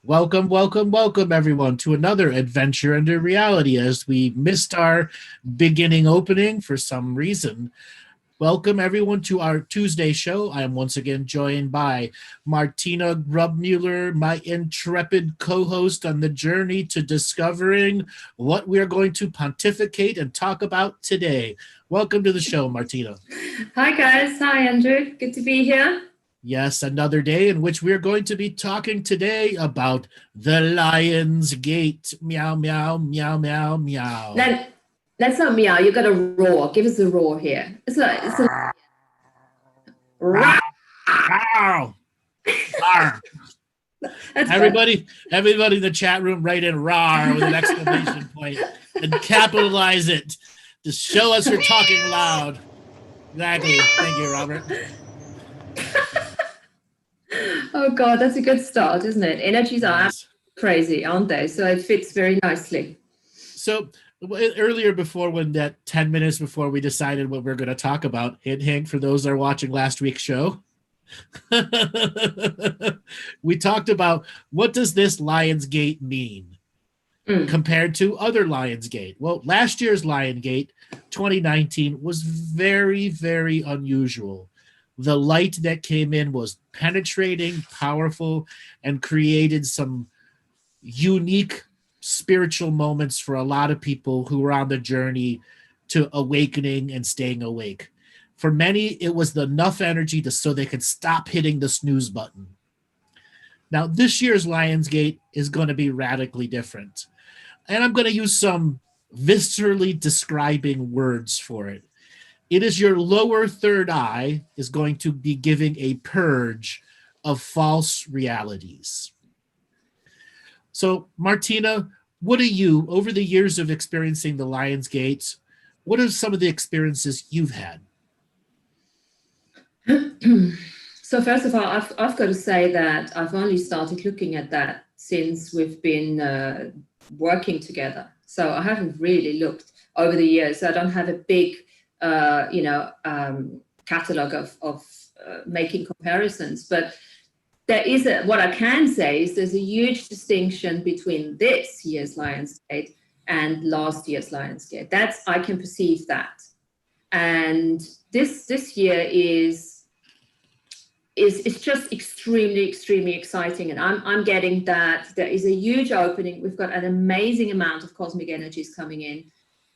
Welcome, welcome, welcome, everyone, to another adventure into reality as we missed our beginning opening for some reason. Welcome, everyone, to our Tuesday show. I am once again joined by Martina Grubmuller, my intrepid co-host on the journey to discovering what we are going to pontificate and talk about today. Welcome to the show, Martina. Hi, guys. Hi, Andrew. Good to be here. Yes, another day in which we're going to be talking today about the Lion's Gate. Meow, meow, meow, meow, meow. That's not meow. You got to roar. Give us a roar here. It's a roar. Everybody in the chat room, write in "rar" with an exclamation point and capitalize it to show us you're talking loud. Exactly. Thank you, Robert. Oh God, that's a good start, isn't it? Energies are crazy, aren't they? So it fits very nicely. So earlier, before when that 10 minutes before we decided what we're going to talk about, hint, hint, for those that are watching last week's show, we talked about what does this Lion's Gate mean compared to other Lion's Gate. Well, last year's Lion Gate, 2019, was very, very unusual. The light that came in was penetrating, powerful, and created some unique spiritual moments for a lot of people who were on the journey to awakening and staying awake. For many, it was enough energy so they could stop hitting the snooze button. Now, this year's Lionsgate is going to be radically different. And I'm going to use some viscerally describing words for it. It is your lower third eye is going to be giving a purge of false realities. So, Martina, what are you, over the years of experiencing the Lion's Gate, what are some of the experiences you've had? So first of all, I've got to say that I've only started looking at that since we've been working together. So I haven't really looked over the years. I don't have a big catalog of making comparisons, but there is what I can say is there's a huge distinction between this year's Lionsgate and last year's Lionsgate. I can perceive that, and this year is just extremely exciting, and I'm getting that there is a huge opening. We've got an amazing amount of cosmic energies coming in.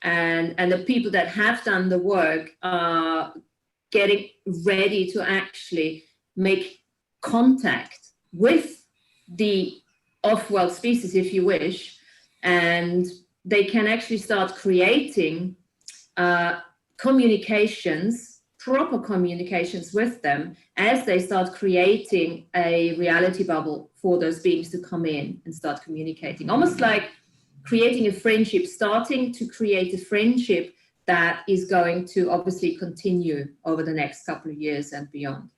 And the people that have done the work are getting ready to actually make contact with the off-world species, if you wish, and they can actually start creating communications, proper communications with them as they start creating a reality bubble for those beings to come in and start communicating. Almost like creating a friendship, starting to create a friendship that is going to obviously continue over the next couple of years and beyond.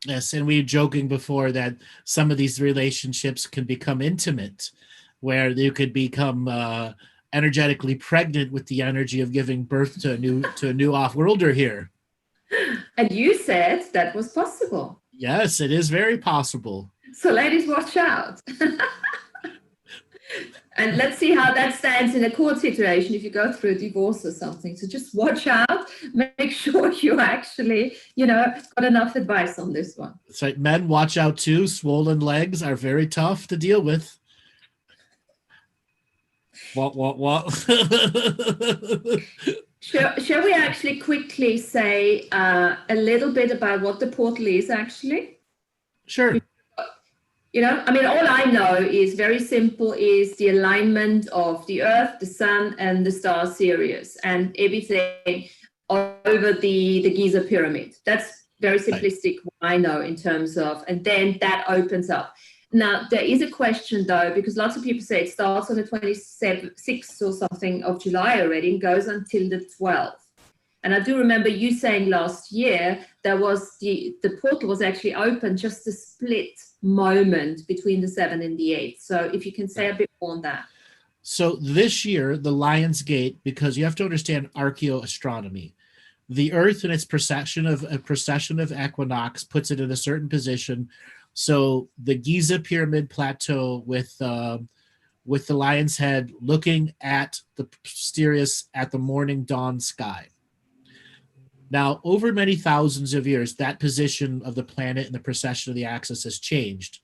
Yes, and we were joking before that some of these relationships can become intimate, where you could become energetically pregnant with the energy of giving birth to a new off-worlder here. And you said that was possible. Yes, it is very possible. So ladies, watch out. And let's see how that stands in a court situation if you go through a divorce or something. So just watch out, make sure you actually, got enough advice on this one. That's right. Men, watch out too. Swollen legs are very tough to deal with. What? Shall we actually quickly say a little bit about what the portal is actually? Sure. All I know is very simple, is the alignment of the Earth, the Sun, and the star Sirius, and everything over the Giza Pyramid. That's very simplistic, what I know in terms of, and then that opens up. Now, there is a question, though, because lots of people say it starts on the 26th or something of July already and goes until the 12th. And I do remember you saying last year there was the portal was actually open just a split moment between the 7th and the 8th. So if you can say a bit more on that. So this year, the Lion's Gate, because you have to understand archaeoastronomy, the Earth in its precession of equinox puts it in a certain position So the Giza Pyramid Plateau with the lion's head looking at the Sirius at the morning dawn sky. Now, over many thousands of years, that position of the planet and the precession of the axis has changed.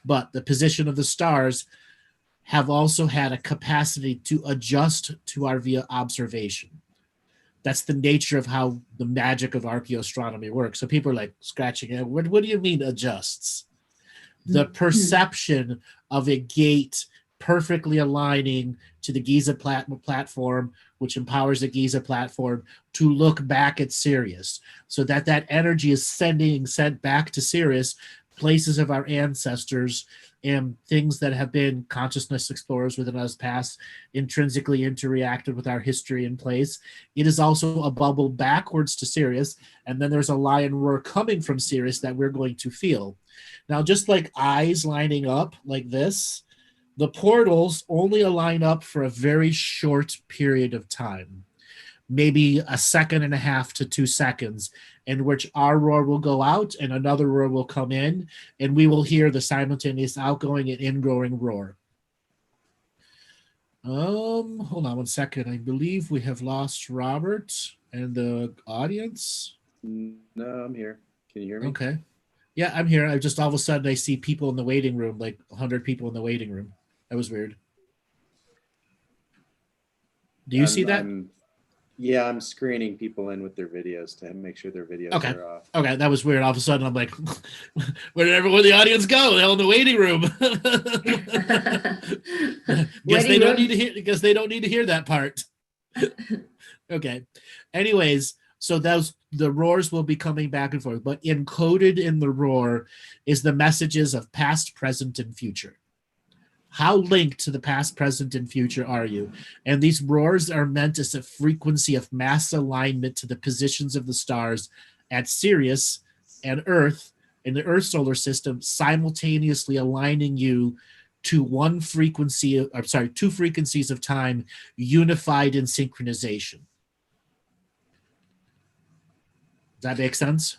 But the position of the stars have also had a capacity to adjust to our via observation. That's the nature of how the magic of archaeoastronomy works. So people are like scratching it. What do you mean adjusts? The perception of a gate perfectly aligning to the Giza platform, which empowers the Giza platform to look back at Sirius, so that that energy is sent back to Sirius, places of our ancestors and things that have been consciousness explorers within us past, intrinsically interreacted with our history in place. It is also a bubble backwards to Sirius, and then there's a lion roar coming from Sirius that we're going to feel. Now, just like eyes lining up like this, the portals only align up for a very short period of time, maybe 1.5 seconds to 2 seconds, in which our roar will go out and another roar will come in, and we will hear the simultaneous outgoing and ingoing roar. Hold on 1 second. I believe we have lost Robert and the audience. No, I'm here. Can you hear me? Okay. Yeah, I'm here. I just all of a sudden I see people in the waiting room, like 100 people in the waiting room. That was weird. Do you see that? I'm screening people in with their videos to make sure their videos are off. Okay, that was weird. All of a sudden, I'm like, where did the audience go? They're in the waiting room. Because they don't need to hear that part. Okay. Anyways, so the roars will be coming back and forth, but encoded in the roar is the messages of past, present, and future. How linked to the past, present, and future are you? And these roars are meant as a frequency of mass alignment to the positions of the stars at Sirius and Earth in the Earth solar system, simultaneously aligning you to two frequencies of time unified in synchronization. Does that make sense?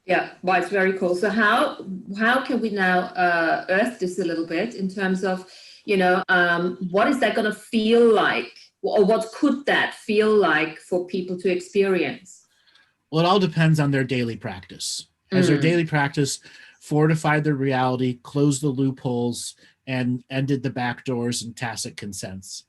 Yeah, well, it's very cool. So how can we now earth this a little bit in terms of, what is that going to feel like, or what could that feel like for people to experience? Well, it all depends on their daily practice. Has their daily practice fortified their reality, closed the loopholes, and ended the back doors and tacit consents?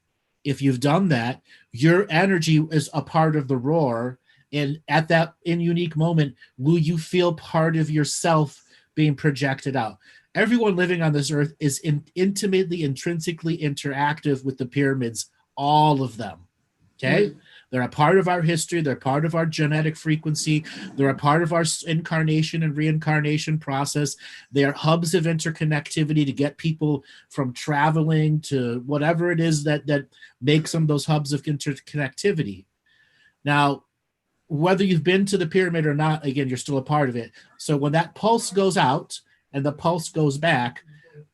If you've done that, your energy is a part of the roar. And at that unique moment, will you feel part of yourself being projected out? Everyone living on this earth is intimately, intrinsically interactive with the pyramids, all of them. Okay? They're a part of our history. They're part of our genetic frequency. They're a part of our incarnation and reincarnation process. They are hubs of interconnectivity to get people from traveling to whatever it is that makes them those hubs of interconnectivity. Now, whether you've been to the pyramid or not, again, you're still a part of it. So when that pulse goes out and the pulse goes back,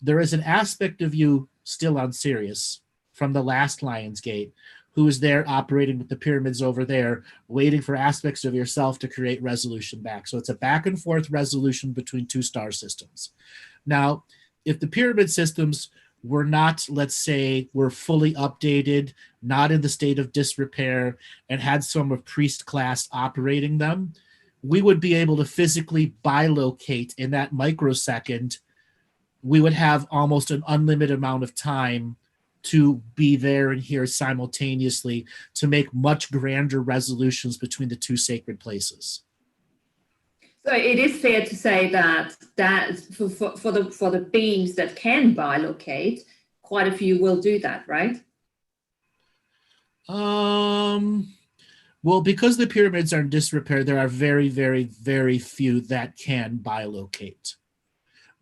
there is an aspect of you still on Sirius from the last Lion's Gate who is there operating with the pyramids over there, waiting for aspects of yourself to create resolution back. So it's a back and forth resolution between two star systems. Now, if the pyramid systems were not, let's say, were fully updated, not in the state of disrepair, and had some of priest class operating them, we would be able to physically bilocate in that microsecond. We would have almost an unlimited amount of time to be there and here simultaneously to make much grander resolutions between the two sacred places. So it is fair to say that for the beings that can bilocate, quite a few will do that, right? Well, because the pyramids are in disrepair, there are very, very, very few that can bilocate.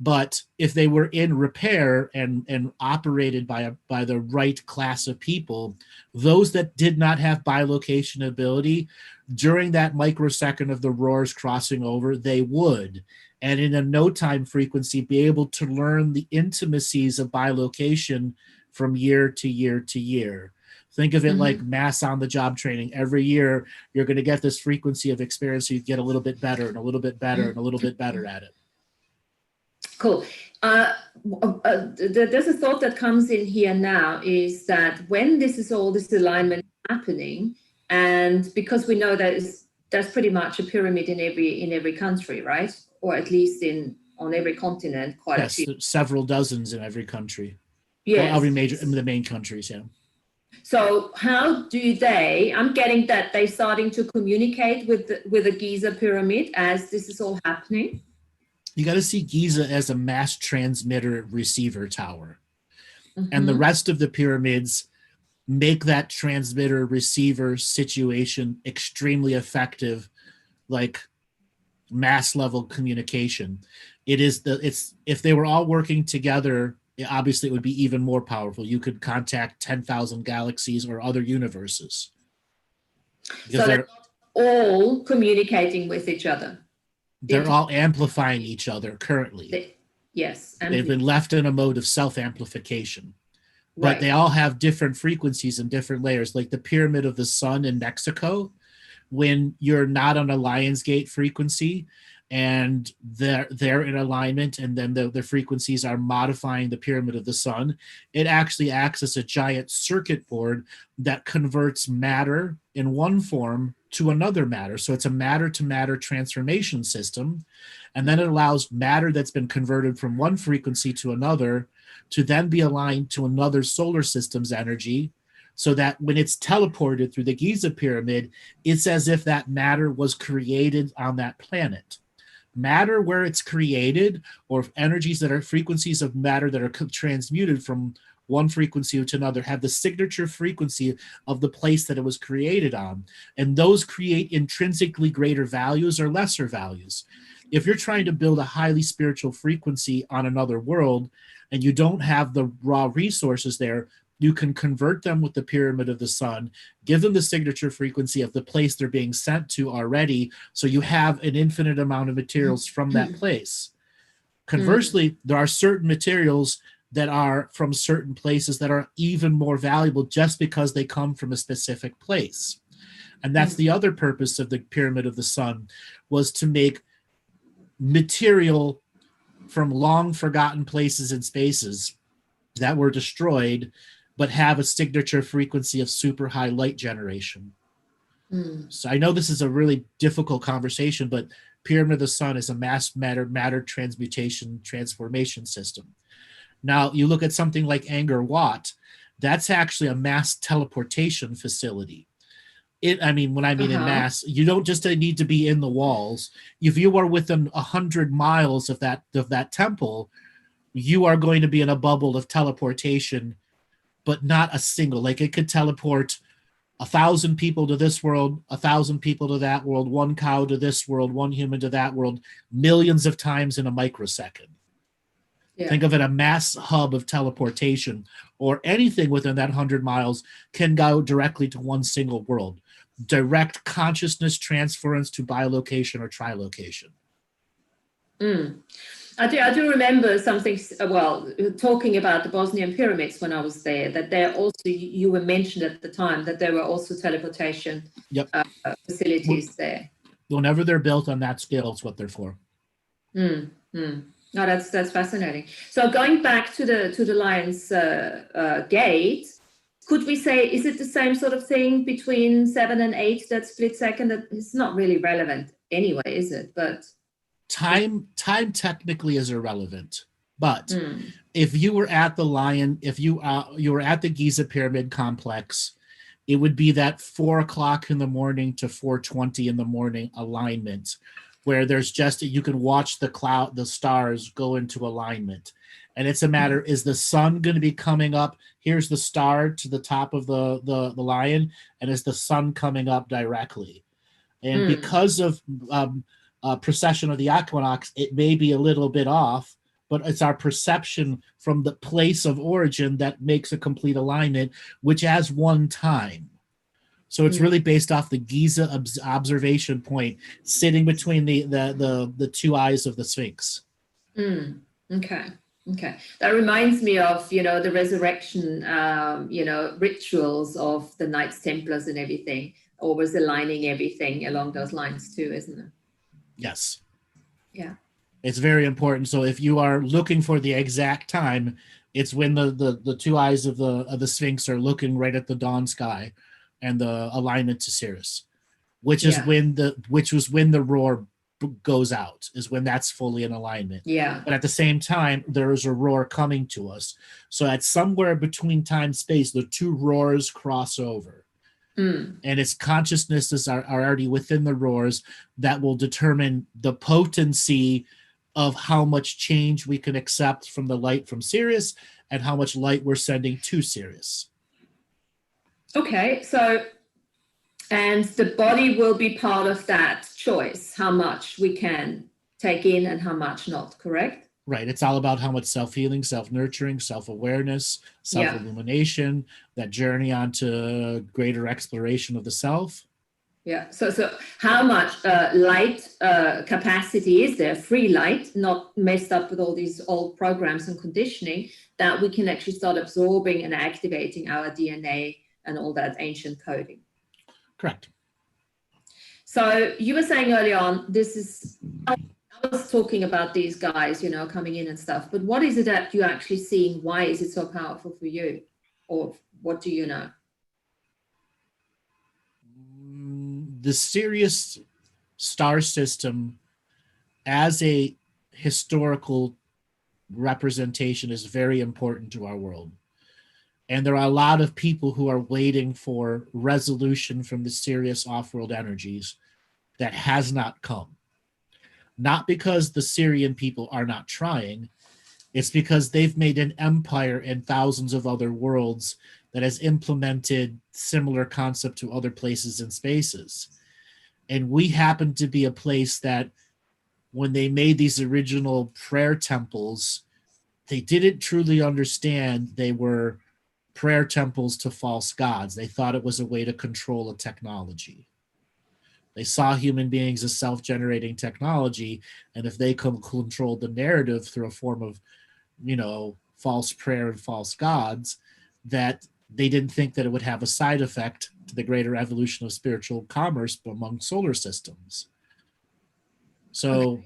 But if they were in repair and operated by the right class of people, those that did not have bilocation ability, during that microsecond of the roars crossing over, they would, and in a no-time frequency, be able to learn the intimacies of bilocation from year to year to year. Think of it like mass on-the-job training. Every year, you're going to get this frequency of experience, so you get a little bit better and a little bit better and a little bit better at it. Cool. There's a thought that comes in here now is that when this alignment happening, and because we know that there's pretty much a pyramid in every country, right? Or at least on every continent, quite a few. Several dozens in every country. Yes. Well, the main countries, yeah. So how do I'm getting that they're starting to communicate with the Giza Pyramid as this is all happening? You got to see Giza as a mass transmitter receiver tower. Mm-hmm. And the rest of the pyramids make that transmitter receiver situation extremely effective, like mass level communication. If they were all working together, obviously it would be even more powerful. You could contact 10,000 galaxies or other universes. So they're all communicating with each other. They're all amplifying each other currently. Yes. They've been left in a mode of self-amplification. But right. They all have different frequencies and different layers, like the Pyramid of the Sun in Mexico. When you're not on a Lionsgate frequency and they're in alignment, and then the frequencies are modifying the Pyramid of the Sun, it actually acts as a giant circuit board that converts matter in one form to another matter. So it's a matter-to-matter transformation system. And then it allows matter that's been converted from one frequency to another to then be aligned to another solar system's energy, so that when it's teleported through the Giza Pyramid, it's as if that matter was created on that planet. Matter where it's created, or energies that are frequencies of matter that are transmuted from one frequency to another, have the signature frequency of the place that it was created on. And those create intrinsically greater values or lesser values. If you're trying to build a highly spiritual frequency on another world and you don't have the raw resources there, you can convert them with the Pyramid of the Sun, give them the signature frequency of the place they're being sent to already, so you have an infinite amount of materials from that place. Conversely, there are certain materials that are from certain places that are even more valuable just because they come from a specific place. And that's the other purpose of the Pyramid of the Sun, was to make material from long forgotten places and spaces that were destroyed, but have a signature frequency of super high light generation. So I know this is a really difficult conversation, but Pyramid of the Sun is a mass matter transmutation transformation system. Now you look at something like Angkor Wat, that's actually a mass teleportation facility. When I mean in mass, you don't just need to be in the walls. If you are within 100 miles of that temple, you are going to be in a bubble of teleportation, but not a single. Like, it could teleport 1,000 people to this world, 1,000 people to that world, one cow to this world, one human to that world, millions of times in a microsecond. Yeah. Think of it, a mass hub of teleportation, or anything within that 100 miles can go directly to one single world. Direct consciousness transference to bilocation or trilocation. I do remember something, talking about the Bosnian pyramids when I was there, that there also, you were mentioned at the time that there were also teleportation facilities there. Whenever they're built on that scale, it's what they're for. No, that's fascinating. So going back to the Lion's Gate, could we say, is it the same sort of thing between 7 and 8, that split second? That it's not really relevant anyway, is it? But time technically is irrelevant. But if you were at the you were at the Giza Pyramid complex, it would be that 4 o'clock in the morning to 4:20 in the morning alignment, where there's just, you can watch the stars go into alignment. And it's a matter, is the sun going to be coming up? Here's the star to the top of the lion, and is the sun coming up directly? And because of precession of the equinox, it may be a little bit off, but it's our perception from the place of origin that makes a complete alignment, which has one time. So it's really based off the Giza observation point, sitting between the two eyes of the Sphinx. Okay. That reminds me of, the resurrection, rituals of the Knights Templars and everything, always aligning everything along those lines too, isn't it? Yes. Yeah. It's very important. So if you are looking for the exact time, it's when the two eyes of the Sphinx are looking right at the dawn sky and the alignment to Sirius, which is when the roar goes out, is when that's fully in alignment. Yeah. But at the same time, there is a roar coming to us. So at somewhere between time and space, the two roars cross over. And its consciousnesses are already within the roars that will determine the potency of how much change we can accept from the light from Sirius and how much light we're sending to Sirius. Okay, so, and the body will be part of that choice, how much we can take in and how much not, correct? Right. It's all about how much self-healing, self-nurturing, self-awareness, self-illumination, that journey onto greater exploration of the self. Yeah. So how much light capacity is there, free light, not messed up with all these old programs and conditioning, that we can actually start absorbing and activating our DNA and all that ancient coding? Correct. So you were saying early on, this is, I was talking about these guys, you know, coming in and stuff, but what is it that you're actually seeing? Why is it so powerful for you? Or what do you know? The Sirius Star System as a historical representation is very important to our world. And there are a lot of people who are waiting for resolution from the Sirius off-world energies that has not come. Not because the Sirian people are not trying, it's because they've made an empire in thousands of other worlds that has implemented similar concept to other places and spaces. And we happen to be a place that when they made these original prayer temples, they didn't truly understand they were prayer temples to false gods. They thought it was a way to control a technology. They saw human beings as self-generating technology, and if they could control the narrative through a form of, you know, false prayer and false gods, that they didn't think that it would have a side effect to the greater evolution of spiritual commerce among solar systems. So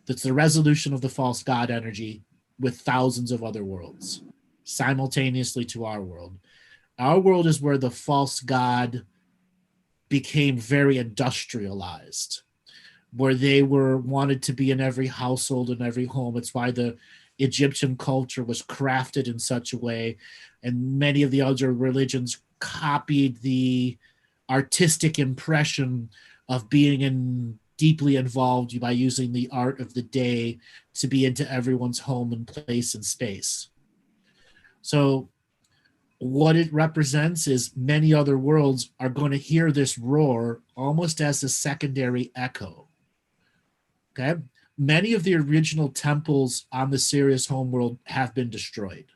that's the resolution of the false god energy with thousands of other worlds simultaneously to our world. Our world is where the false god became very industrialized, where they were wanted to be in every household and every home. It's why the Egyptian culture was crafted in such a way, and many of the other religions copied the artistic impression of being deeply involved by using the art of the day to be into everyone's home and place and space. So what it represents is many other worlds are going to hear this roar almost as a secondary echo. Okay? Many of the original temples on the Sirius homeworld have been destroyed.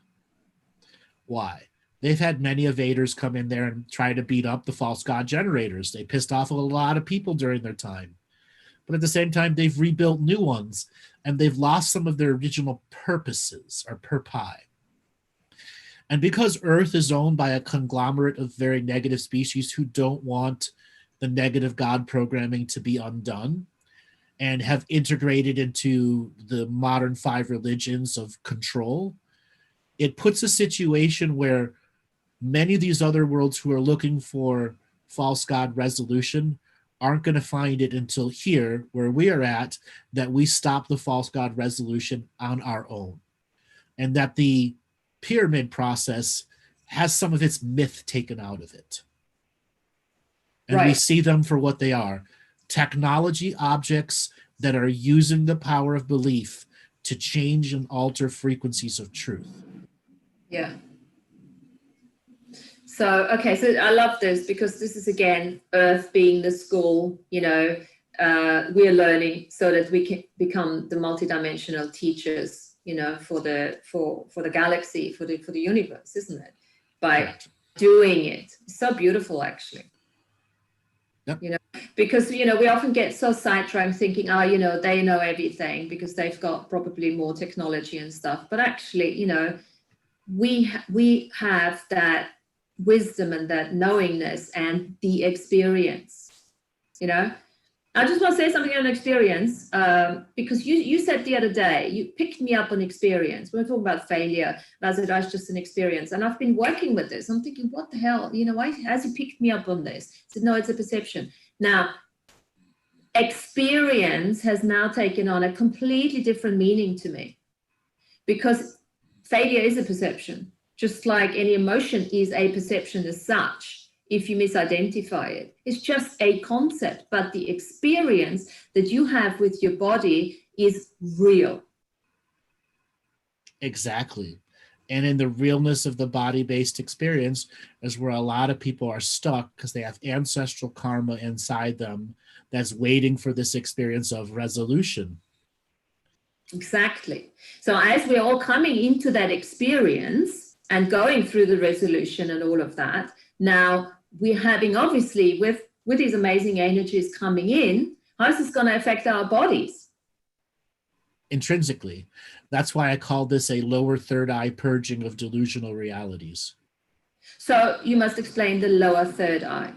Why? They've had many evaders come in there and try to beat up the false god generators. They pissed off a lot of people during their time. But at the same time, they've rebuilt new ones, and they've lost some of their original purposes or purpose. And because Earth is owned by a conglomerate of very negative species who don't want the negative God programming to be undone and have integrated into the modern 5 religions of control, it puts a situation where many of these other worlds who are looking for false God resolution aren't going to find it until here, where we are at, that we stop the false God resolution on our own. And that the pyramid process has some of its myth taken out of it. And we see them for what they are. Technology objects that are using the power of belief to change and alter frequencies of truth. Yeah. So, okay, so I love this because this is, again, Earth being the school, you know, we're learning so that we can become the multidimensional teachers, you know, for the galaxy, for the universe, isn't it? By doing it. It's so beautiful, actually. Yep. You know, because, you know, we often get so sidetracked thinking, oh, you know, they know everything because they've got probably more technology and stuff. But actually, you know, we have that wisdom and that knowingness and the experience, you know, I just want to say something on experience, because you said the other day, you picked me up on experience. We were talking about failure. And I said, that's just an experience. And I've been working with this. I'm thinking, what the hell? Why has he picked me up on this? I said, no, it's a perception. Now, experience has now taken on a completely different meaning to me, because failure is a perception, just like any emotion is a perception as such. If you misidentify it, it's just a concept, but the experience that you have with your body is real. Exactly. And in the realness of the body-based experience is where a lot of people are stuck, because they have ancestral karma inside them that's waiting for this experience of resolution. Exactly. So as we're all coming into that experience and going through the resolution and all of that, now we're having, obviously, with these amazing energies coming in, how's this going to affect our bodies? Intrinsically. That's why I call this a lower third eye purging of delusional realities. So you must explain the lower third eye.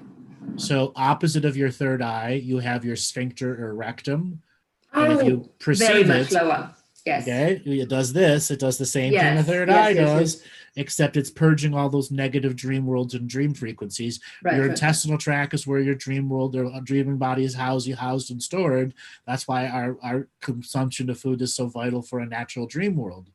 So opposite of your third eye, you have your sphincter or rectum. Oh, and if you perceive very much it, lower. Yes. Okay, it does this. It does the same thing the Yes, third yes, eye yes, does, yes. except it's purging all those negative dream worlds and dream frequencies. Right, Your right. intestinal tract is where your dream world or dreaming body is housed and stored. That's why our consumption of food is so vital for a natural dream world.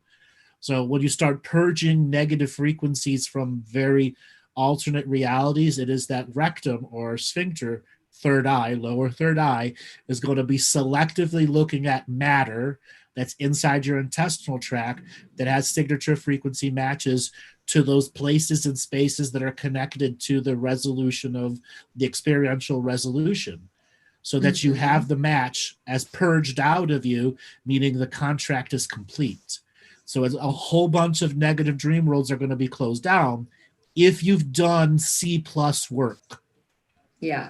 So when you start purging negative frequencies from very alternate realities, it is that rectum or sphincter, third eye, lower third eye, is going to be selectively looking at matter that's inside your intestinal tract that has signature frequency matches to those places and spaces that are connected to the resolution of the experiential resolution, so that you have the match as purged out of you, meaning the contract is complete. So a whole bunch of negative dream worlds are going to be closed down if you've done C+ work. Yeah.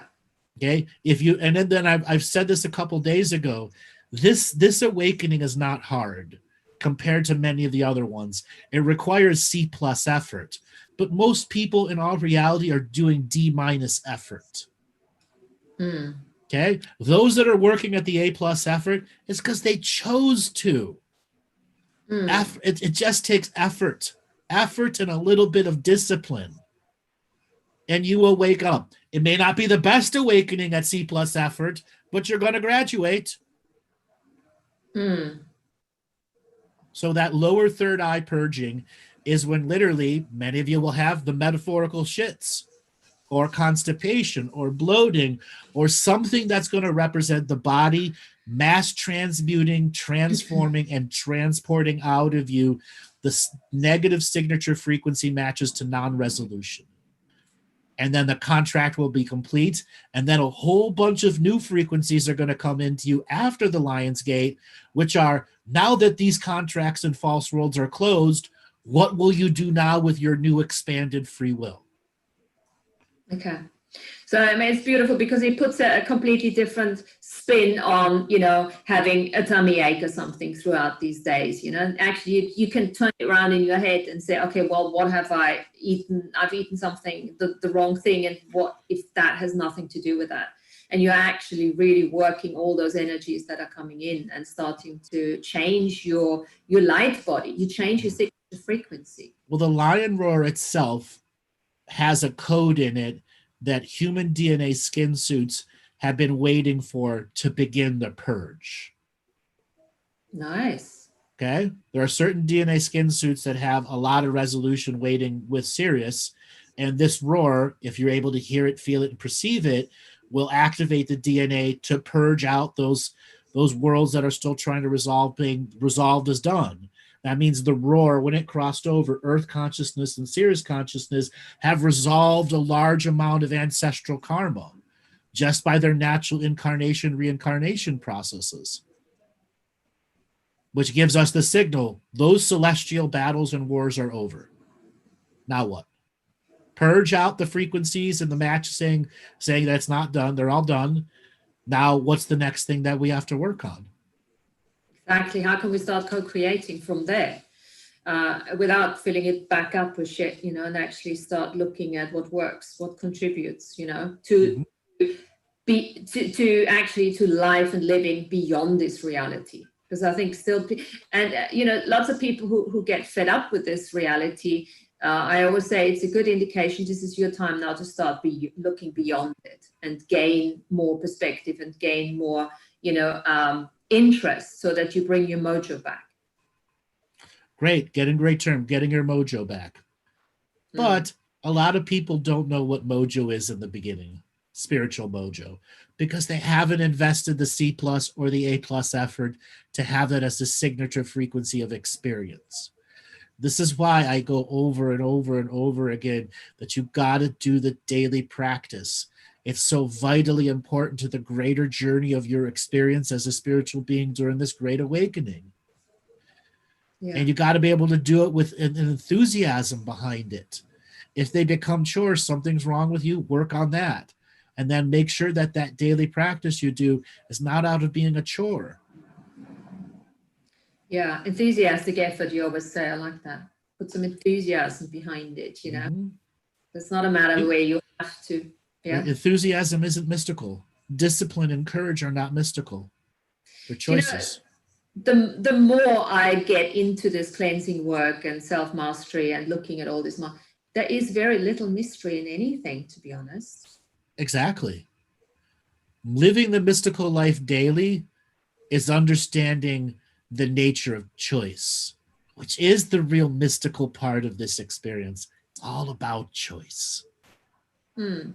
Okay. If you, and then I've said this a couple days ago, this awakening is not hard compared to many of the other ones. It requires C+ effort, but most people in all reality are doing D- effort. Okay. Those that are working at the A+ effort is because they chose to. It just takes effort and a little bit of discipline, and you will wake up. It may not be the best awakening at C+ effort, but you're going to graduate. So that lower third eye purging is when literally many of you will have the metaphorical shits or constipation or bloating or something that's going to represent the body mass transmuting, transforming, and transporting out of you the negative signature frequency matches to non-resolution. And then the contract will be complete. And then a whole bunch of new frequencies are going to come into you after the Lion's Gate, which are, now that these contracts and false worlds are closed, what will you do now with your new expanded free will? Okay. So I mean, it's beautiful because it puts a completely different spin on, having a tummy ache or something throughout these days, and actually you can turn it around in your head and say, okay, well, what have I eaten? I've eaten something, the wrong thing. And what if that has nothing to do with that? And you're actually really working all those energies that are coming in and starting to change your light body. You change your signature frequency. Well, the lion roar itself has a code in it that human DNA skin suits have been waiting for to begin the purge. Nice. Okay. There are certain DNA skin suits that have a lot of resolution waiting with Sirius. And this roar, if you're able to hear it, feel it, and perceive it, will activate the DNA to purge out those worlds that are still trying to resolve, being resolved as done. That means the roar, when it crossed over, Earth consciousness and Sirius consciousness have resolved a large amount of ancestral karma just by their natural incarnation, reincarnation processes, which gives us the signal those celestial battles and wars are over. Now what? Purge out the frequencies and the match saying that it's not done. They're all done. Now what's the next thing that we have to work on? Exactly. How can we start co-creating from there without filling it back up with shit, and actually start looking at what works, what contributes, to to life and living beyond this reality. Because I think still, and lots of people who get fed up with this reality, I always say it's a good indication this is your time now to start looking beyond it and gain more perspective and gain more, interest, so that you bring your mojo back. Great term, getting your mojo back. But a lot of people don't know what mojo is in the beginning, spiritual mojo, because they haven't invested the C+ or the A+ effort to have that as a signature frequency of experience. This is why I go over and over and over again that you got to do the daily practice. It's so vitally important to the greater journey of your experience as a spiritual being during this great awakening. Yeah. And you got to be able to do it with an enthusiasm behind it. If they become chores, something's wrong with you, work on that. And then make sure that that daily practice you do is not out of being a chore. Yeah, enthusiastic effort, you always say. I like that. Put some enthusiasm behind it, Mm-hmm. It's not a matter where you have to. Yeah. Enthusiasm isn't mystical. Discipline and courage are not mystical. They're choices. The more I get into this cleansing work and self-mastery and looking at all this, there is very little mystery in anything, to be honest. Exactly. Living the mystical life daily is understanding the nature of choice, which is the real mystical part of this experience. It's all about choice. And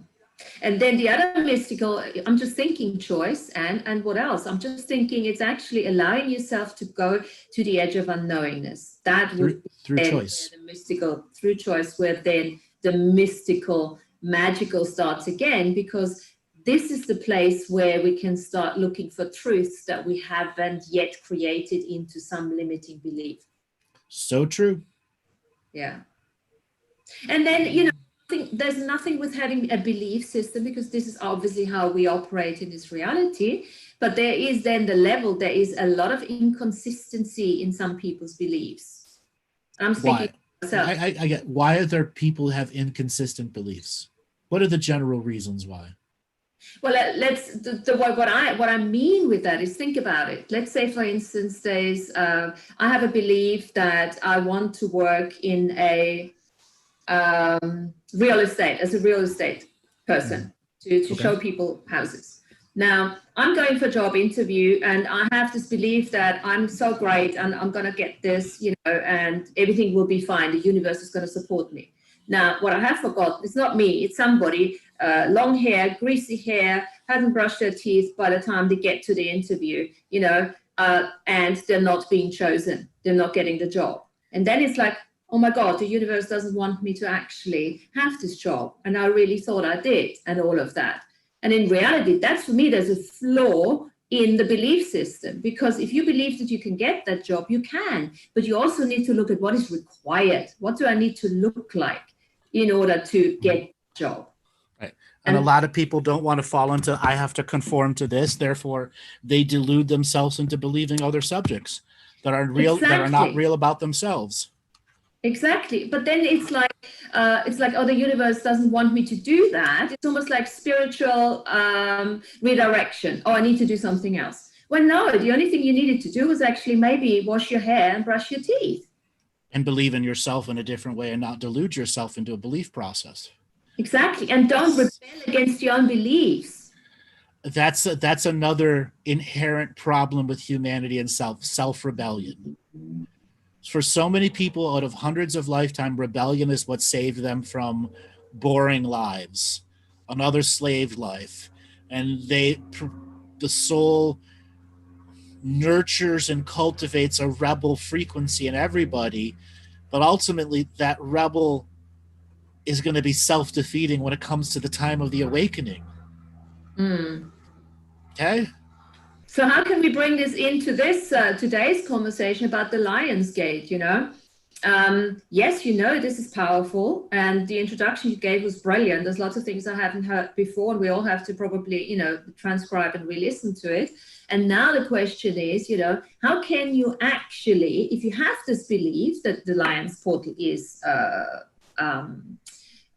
then the other mystical, I'm just thinking choice, and what else? I'm just thinking it's actually allowing yourself to go to the edge of unknowingness. That would be through choice. The mystical, through choice, where then the mystical, magical starts again, because this is the place where we can start looking for truths that we haven't yet created into some limiting belief. So true. Yeah. And then, there's nothing with having a belief system, because this is obviously how we operate in this reality. But there is then the level, there is a lot of inconsistency in some people's beliefs. And I'm thinking myself. I get, why are there people who have inconsistent beliefs? What are the general reasons why? Well, what I mean with that is, think about it. Let's say, for instance, I have a belief that I want to work in a real estate, as a real estate person, to show people houses. Now, I'm going for a job interview, and I have this belief that I'm so great and I'm going to get this, and everything will be fine. The universe is going to support me. Now, what I have forgotten, it's not me, it's somebody, long hair, greasy hair, hasn't brushed their teeth by the time they get to the interview, and they're not being chosen. They're not getting the job. And then it's like, oh my God, the universe doesn't want me to actually have this job. And I really thought I did, and all of that. And in reality, that's, for me, there's a flaw in the belief system, because if you believe that you can get that job, you can, but you also need to look at what is required. What do I need to look like in order to get the job? Right. And a lot of people don't want to fall into, I have to conform to this. Therefore, they delude themselves into believing other subjects that are real, that are not real about themselves. Exactly. But then it's like, oh, the universe doesn't want me to do that. It's almost like spiritual redirection. Oh, I need to do something else. Well, no, the only thing you needed to do was actually maybe wash your hair and brush your teeth. And believe in yourself in a different way and not delude yourself into a belief process. Exactly. And don't rebel against your own beliefs. That's another inherent problem with humanity and self-rebellion. For so many people, out of hundreds of lifetimes, rebellion is what saved them from boring lives, another slave life. And the soul nurtures and cultivates a rebel frequency in everybody, but ultimately that rebel is going to be self-defeating when it comes to the time of the awakening. Okay? So how can we bring this into this today's conversation about the Lion's Gate, Yes, this is powerful, and the introduction you gave was brilliant. There's lots of things I haven't heard before, and we all have to probably, transcribe and re-listen to it. And now the question is, how can you actually, if you have this belief that the Lion's Portal is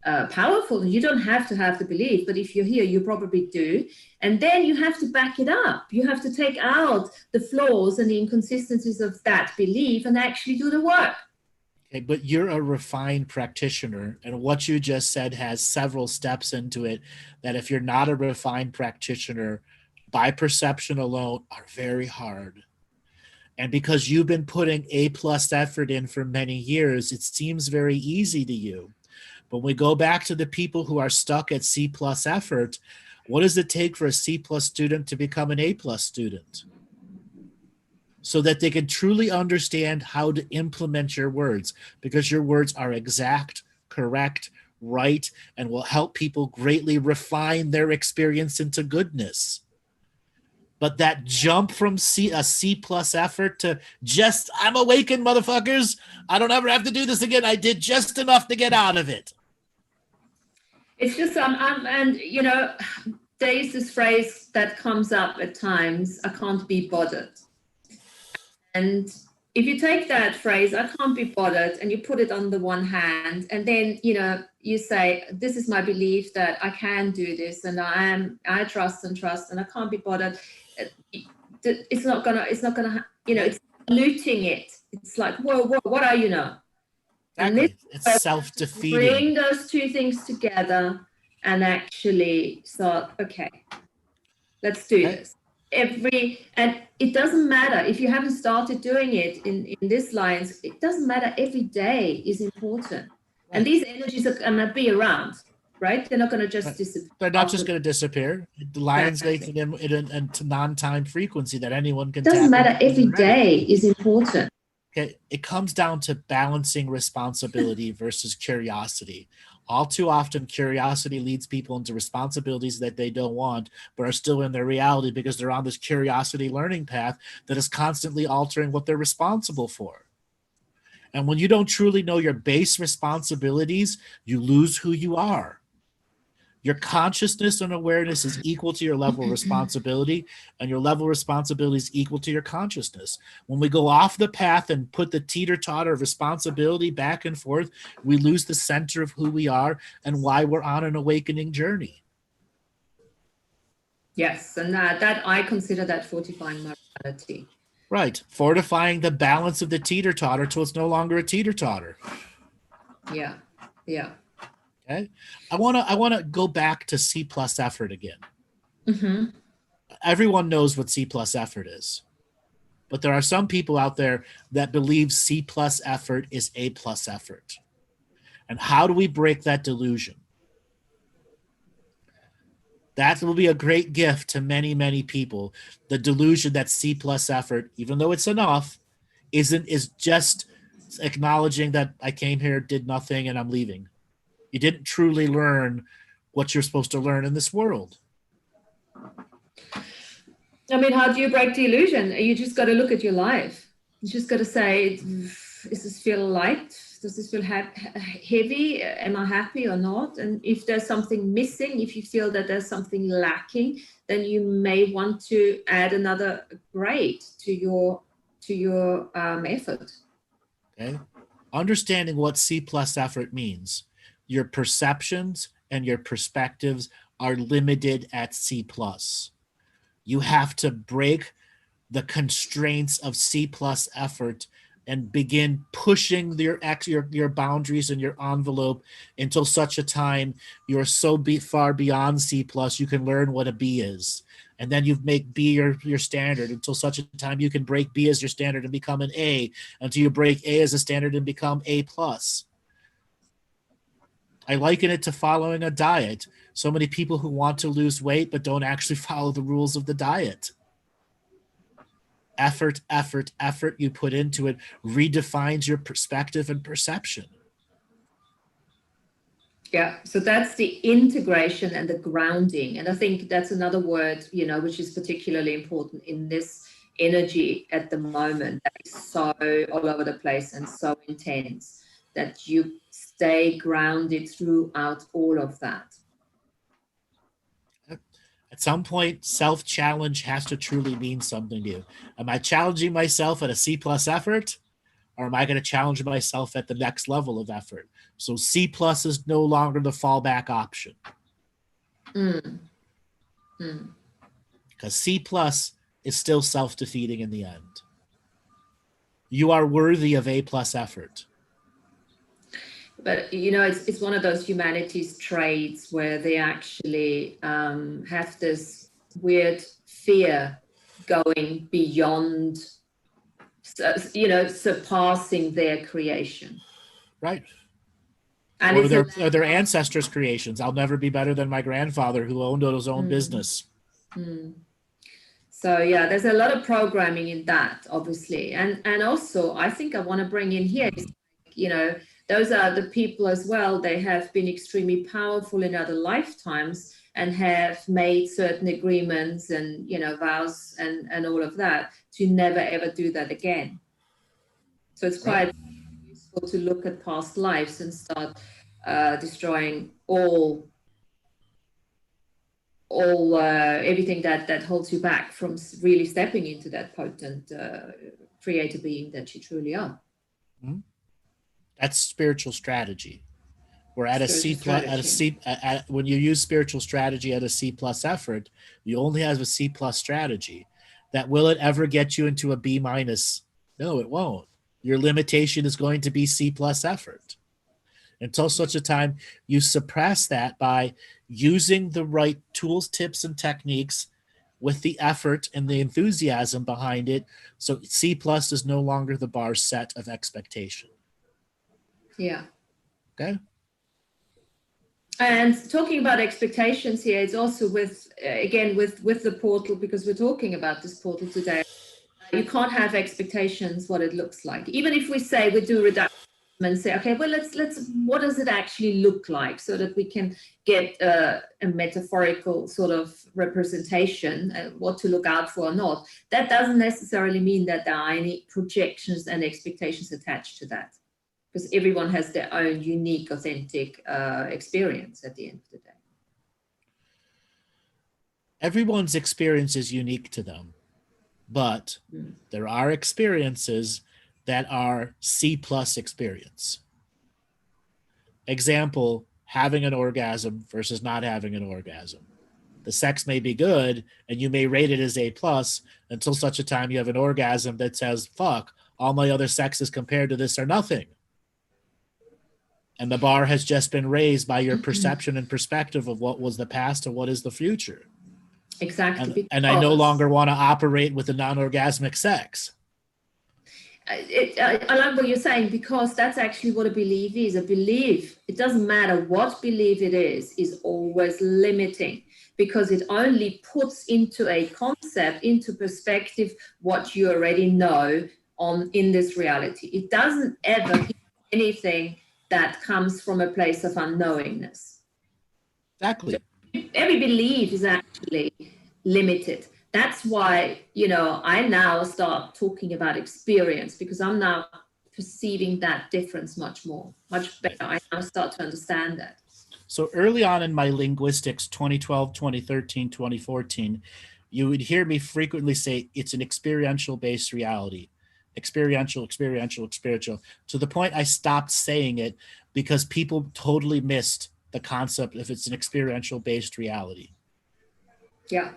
powerful. You don't have to have the belief, but if you're here, you probably do. And then you have to back it up. You have to take out the flaws and the inconsistencies of that belief and actually do the work. Okay, but you're a refined practitioner, and what you just said has several steps into it that if you're not a refined practitioner, by perception alone, are very hard. And because you've been putting A+ effort in for many years, it seems very easy to you. But when we go back to the people who are stuck at C+ effort, what does it take for a C+ student to become an A+ student? So that they can truly understand how to implement your words, because your words are exact, correct, right, and will help people greatly refine their experience into goodness. But that jump from a C+ effort to just, I'm awakened, motherfuckers. I don't ever have to do this again. I did just enough to get out of it. It's just, and you know, there's this phrase that comes up at times, I can't be bothered. And if you take that phrase, I can't be bothered, and you put it on the one hand, and then, you know, you say, this is my belief that I can do this, and I trust, and I can't be bothered. It's not gonna, you know, it's diluting it. It's like, whoa, what are you now? Exactly. It's self-defeating. Bring those two things together and actually start, okay, let's do this. And it doesn't matter if you haven't started doing it in this lines, it doesn't matter. Every day is important. Right. And these energies are going to be around, right? They're not going to just disappear. They're not just going to disappear. The Lions Gate in a non-time frequency that anyone can. It doesn't matter. Every day is important. Okay, it comes down to balancing responsibility versus curiosity. All too often, curiosity leads people into responsibilities that they don't want, but are still in their reality because they're on this curiosity learning path that is constantly altering what they're responsible for. And when you don't truly know your base responsibilities, you lose who you are. Your consciousness and awareness is equal to your level of responsibility, and your level of responsibility is equal to your consciousness. When we go off the path and put the teeter-totter of responsibility back and forth, we lose the center of who we are and why we're on an awakening journey. Yes, and that I consider that fortifying morality. Right, fortifying the balance of the teeter-totter till it's no longer a teeter-totter. Yeah, yeah. Okay. I want to go back to C+ effort again. Mm-hmm. Everyone knows what C+ effort is, but there are some people out there that believe C+ effort is A+ effort. And how do we break that delusion? That will be a great gift to many, many people. The delusion that C+ effort, even though it's enough, is just acknowledging that I came here, did nothing, and I'm leaving. You didn't truly learn what you're supposed to learn in this world. I mean, how do you break the illusion? You just got to look at your life. You just got to say, does this feel light? Does this feel heavy? Am I happy or not? And if there's something missing, if you feel that there's something lacking, then you may want to add another grade to your effort. Okay. Understanding what C+ effort means. Your perceptions and your perspectives are limited at C+. You have to break the constraints of C+ effort and begin pushing your boundaries and your envelope until such a time you're so far beyond C+, you can learn what a B is. And then you make B your standard until such a time you can break B as your standard and become an A, until you break A as a standard and become A+. I liken it to following a diet. So many people who want to lose weight but don't actually follow the rules of the diet. Effort you put into it redefines your perspective and perception. Yeah, so that's the integration and the grounding. And I think that's another word, you know, which is particularly important in this energy at the moment that is so all over the place and so intense, that you stay grounded throughout all of that. At some point, self-challenge has to truly mean something to you. Am I challenging myself at a C+ effort? or am I going to challenge myself at the next level of effort? So C plus is no longer the fallback option. Because C plus is still self-defeating in the end. You are worthy of A plus effort. But, you know, it's one of those humanities traits where they actually have this weird fear going beyond, you know, surpassing their creation. Right. And or their ancestors' creations. I'll never be better than my grandfather who owned his own business. So yeah, there's a lot of programming in that, obviously. And also, I think I want to bring in here, you know, those are the people as well. They have been extremely powerful in other lifetimes and have made certain agreements and, you know, vows and all of that to never, ever do that again. So it's quite useful to look at past lives and start destroying everything that holds you back from really stepping into that potent creator being that you truly are. That's spiritual strategy. We're at when you use spiritual strategy at a C plus effort, you only have a C plus strategy. That will it ever get you into a B minus? No, it won't. Your limitation is going to be C plus effort. Until such a time you suppress that by using the right tools, tips, and techniques with the effort and the enthusiasm behind it. So C plus is no longer the bar set of expectation. Yeah. Okay. And talking about expectations here, it's also with the portal, because we're talking about this portal today. You can't have expectations what it looks like. Even if we say we do reduction and say, okay, well, let's what does it actually look like, so that we can get a metaphorical sort of representation, what to look out for or not. That doesn't necessarily mean that there are any projections and expectations attached to that, because everyone has their own unique, authentic experience at the end of the day. Everyone's experience is unique to them, but there are experiences that are C plus experience. Example, having an orgasm versus not having an orgasm. The sex may be good and you may rate it as A plus until such a time you have an orgasm that says, fuck, all my other sexes compared to this are nothing. And the bar has just been raised by your perception and perspective of what was the past and what is the future. Exactly. And I no longer want to operate with a non-orgasmic sex. I like what you're saying, because that's actually what a belief is. A belief, it doesn't matter what belief it is always limiting, because it only puts into a concept, into perspective, what you already know in this reality. It doesn't ever give anything that comes from a place of unknowingness. Exactly. So every belief is actually limited. That's why, you know, I now start talking about experience, because I'm now perceiving that difference much better. I now start to understand that. So early on in my linguistics, 2012, 2013, 2014, you would hear me frequently say it's an experiential-based reality. Experiential, to the point I stopped saying it because people totally missed the concept if it's an experiential-based reality. Yeah.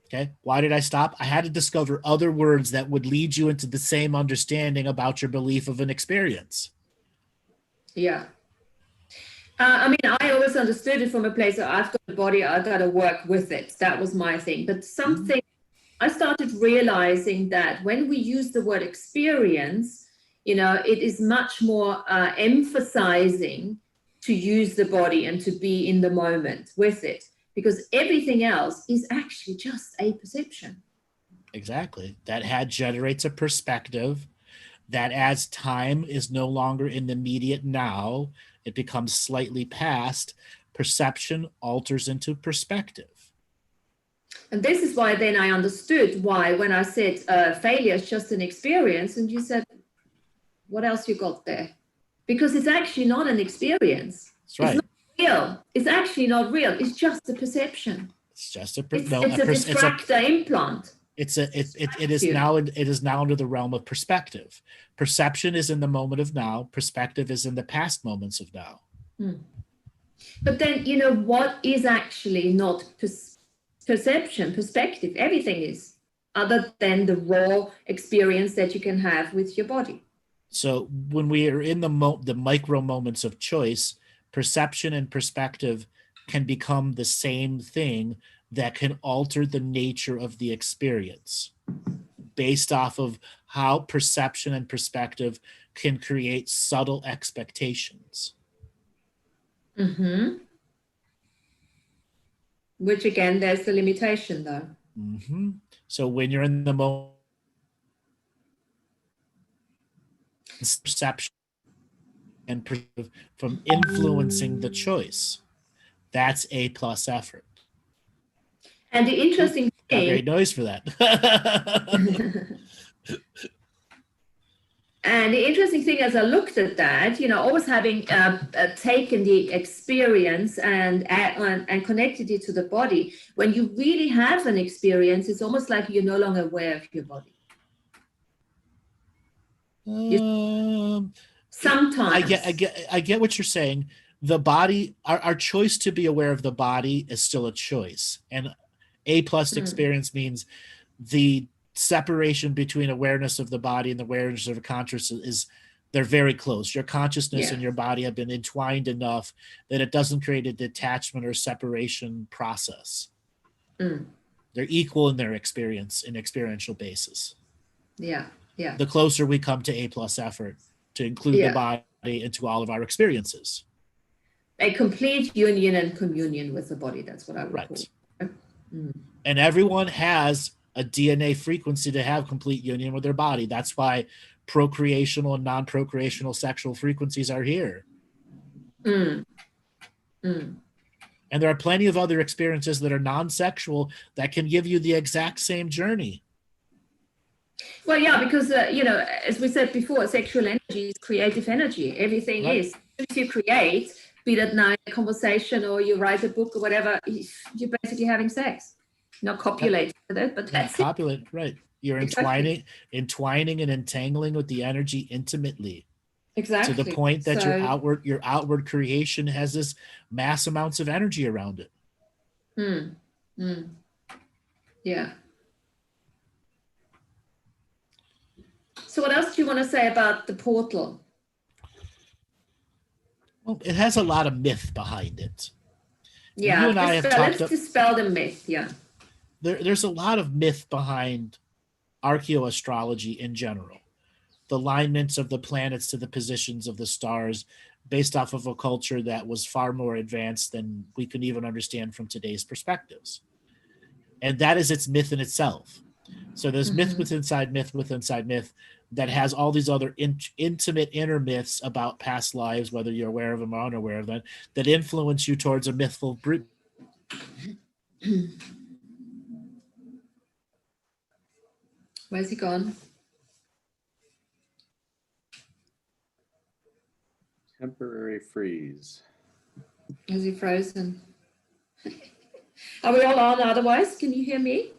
Okay. Why did I stop? I had to discover other words that would lead you into the same understanding about your belief of an experience. Yeah. I mean, I always understood it from a place of, I've got a body, I've got to work with it. That was my thing. But something, I started realizing that when we use the word experience, you know, it is much more emphasizing to use the body and to be in the moment with it, because everything else is actually just a perception. Exactly. That generates a perspective that, as time is no longer in the immediate now, it becomes slightly past. Perception alters into perspective. And this is why then I understood why, when I said failure is just an experience, and you said, what else you got there? Because it's actually not an experience. That's right. It's not real. It's actually not real. It's just a perception. It's just a it's a distractor implant. It is now into the realm of perspective. Perception is in the moment of now. Perspective is in the past moments of now. But then, what is actually not perception, perspective? Everything is, other than the raw experience that you can have with your body. So when we are in the micro moments of choice, perception and perspective can become the same thing that can alter the nature of the experience based off of how perception and perspective can create subtle expectations. Which again, there's the limitation though. So when you're in the moment, perception and from influencing the choice, that's A+ effort. And the interesting thing, great noise for that. And the interesting thing, as I looked at that, always having taken the experience and connected it to the body, when you really have an experience, it's almost like you're no longer aware of your body. Sometimes. I get what you're saying. The body, our choice to be aware of the body is still a choice. And A+ experience means the separation between awareness of the body and the awareness of consciousness they're very close. Your consciousness and your body have been entwined enough that it doesn't create a detachment or separation process. They're equal in their experience, in experiential basis. Yeah. The closer we come to A+ effort to include the body into all of our experiences. A complete union and communion with the body. That's what I would call it. And everyone has a DNA frequency to have complete union with their body. That's why procreational and non-procreational sexual frequencies are here. And there are plenty of other experiences that are non-sexual that can give you the exact same journey. Well, yeah, because, as we said before, sexual energy is creative energy. Everything is. If you create, be that now a conversation or you write a book or whatever, you're basically having sex. Not copulating with it, but that's copulate, right. You're entwining and entangling with the energy intimately. Exactly. To the point that your outward creation has this mass amounts of energy around it. Yeah. So what else do you want to say about the portal? Well, it has a lot of myth behind it. Yeah, you and I have let's dispel the myth, There's a lot of myth behind archaeoastrology in general. The alignments of the planets to the positions of the stars based off of a culture that was far more advanced than we can even understand from today's perspectives. And that is its myth in itself. So there's myth within myth that has all these other intimate inner myths about past lives, whether you're aware of them or unaware of them, that influence you towards a mythful brute. Where's he gone? Temporary freeze. Is he frozen? Are we all on otherwise? Can you hear me?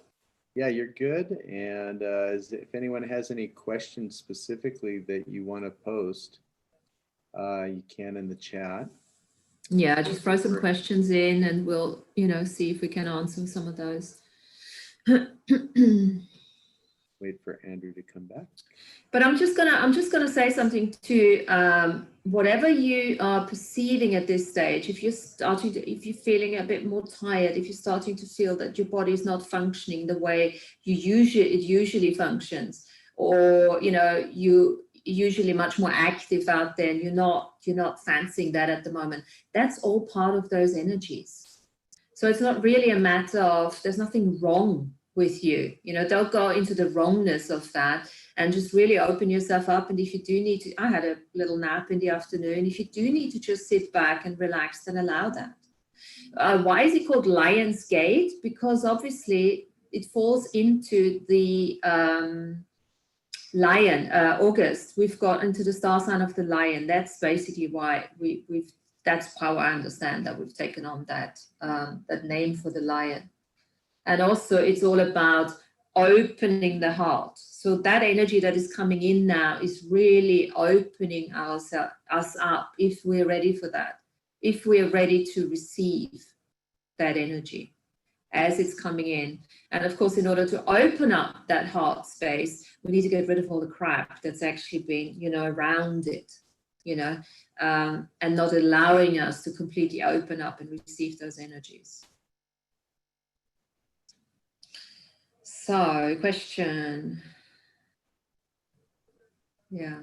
Yeah, you're good. And if anyone has any questions specifically that you want to post, you can in the chat. Yeah, just throw some questions in and we'll, see if we can answer some of those. Wait for Andrew to come back. But I'm just gonna say something to whatever you are perceiving at this stage. If you're feeling a bit more tired, if you're starting to feel that your body is not functioning the way it usually functions, or you usually much more active out there, and you're not fancying that at the moment. That's all part of those energies. So it's not really a matter of there's nothing wrong with you. Don't go into the wrongness of that, and just really open yourself up. And if you do need to, I had a little nap in the afternoon. If you do need to just sit back and relax, then allow that. Why is it called Lion's Gate? Because obviously it falls into the lion, August. We've got into the star sign of the lion. That's basically why that's how I understand that we've taken on that name for the lion. And also it's all about opening the heart. So that energy that is coming in now is really opening us up, if we're ready for that, if we're ready to receive that energy as it's coming in. And of course, in order to open up that heart space, we need to get rid of all the crap that's actually been, around it, and not allowing us to completely open up and receive those energies. So, question. Yeah.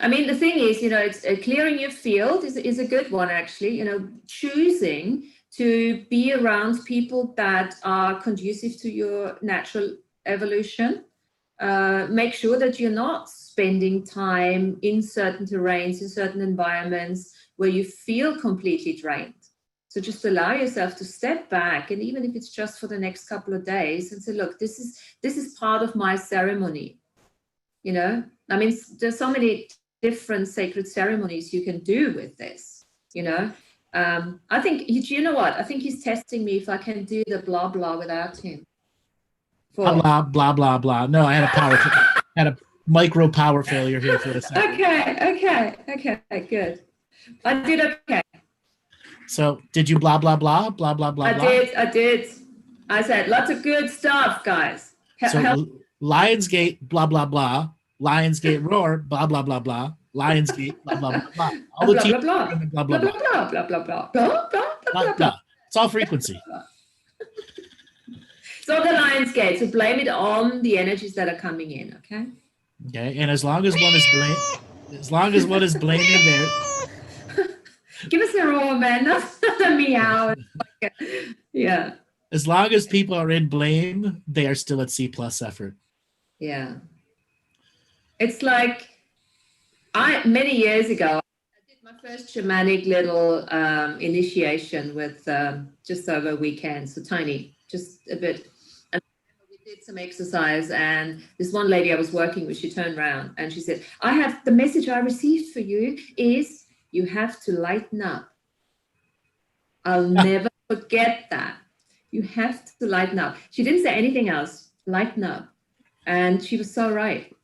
I mean, the thing is, it's clearing your field is a good one, actually. Choosing to be around people that are conducive to your natural evolution. Make sure that you're not spending time in certain terrains, in certain environments where you feel completely drained. So just allow yourself to step back, and even if it's just for the next couple of days, and say, look, this is part of my ceremony. I mean, there's so many different sacred ceremonies you can do with this. I think, you know what? I think he's testing me if I can do the blah blah without him. Blah blah blah blah blah. No, I had a micro power failure here for a second. Okay, good. I did okay. So did you blah blah blah blah blah blah? I did. I said lots of good stuff, guys. So Lionsgate blah blah blah, Lionsgate roar blah blah blah blah, Lionsgate blah blah blah blah. All the blah blah blah blah blah blah blah blah blah. It's all frequency. So the Lionsgate. So blame it on the energies that are coming in. Okay. Okay, and as long as one is blaming there. Give us a roar, man, not a meow. Yeah. As long as people are in blame, they are still at C+ effort. Yeah. It's like many years ago, I did my first shamanic little initiation with just over a weekend, so tiny, just a bit. And we did some exercise, and this one lady I was working with, she turned around and she said, the message I received for you is, you have to lighten up. I'll never forget that. You have to lighten up. She didn't say anything else. Lighten up. And she was so right.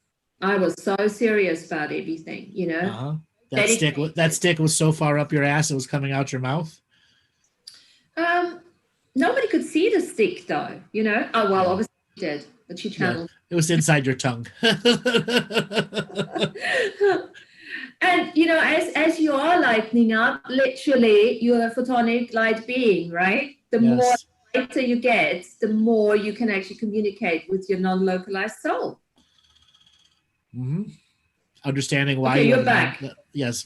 I was so serious about everything, Uh-huh. That stick was so far up your ass it was coming out your mouth? Nobody could see the stick though, Oh, well, obviously she did, but she channeled. Yeah, it was inside your tongue. And, as you are lightening up, literally, you're a photonic light being, right? The more lighter you get, the more you can actually communicate with your non-localized soul. Mm-hmm. Understanding why you're back.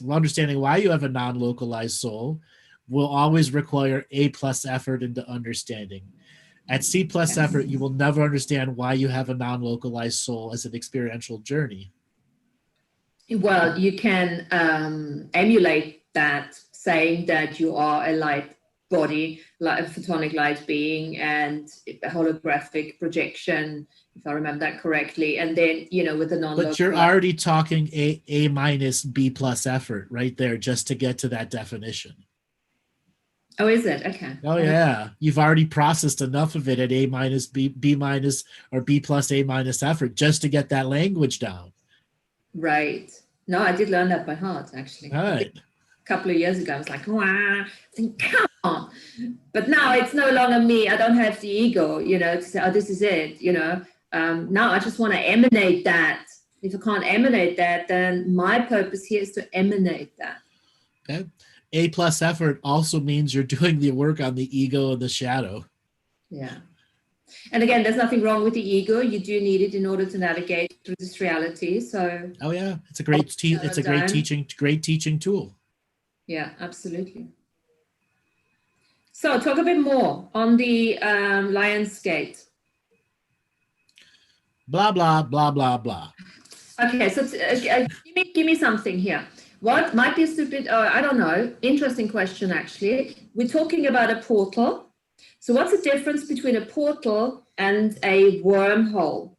Understanding why you have a non-localized soul will always require A+ effort into understanding. At C+ effort, you will never understand why you have a non-localized soul as an experiential journey. Well, you can emulate that, saying that you are a light body, like a photonic light being, and a holographic projection, if I remember that correctly. And then, with the non-local. But you're already talking A- B+ effort right there just to get to that definition. Oh, is it? Okay. Oh, yeah. You've already processed enough of it at A-, B- or B+ A- effort just to get that language down. Right. No, I did learn that by heart, actually. All right. A couple of years ago, I was like, wow, come on. But now it's no longer me. I don't have the ego, to say, oh, this is it, Now I just want to emanate that. If I can't emanate that, then my purpose here is to emanate that. Okay. A+ effort also means you're doing the work on the ego and the shadow. Yeah. And again, there's nothing wrong with the ego. You do need it in order to navigate through this reality. So. Oh yeah, it's a great great teaching tool. Yeah, absolutely. So talk a bit more on the Lionsgate. Blah blah blah blah blah. Okay, so give me something here. What might be a stupid, I don't know, interesting question actually. We're talking about a portal. So what's the difference between a portal and a wormhole?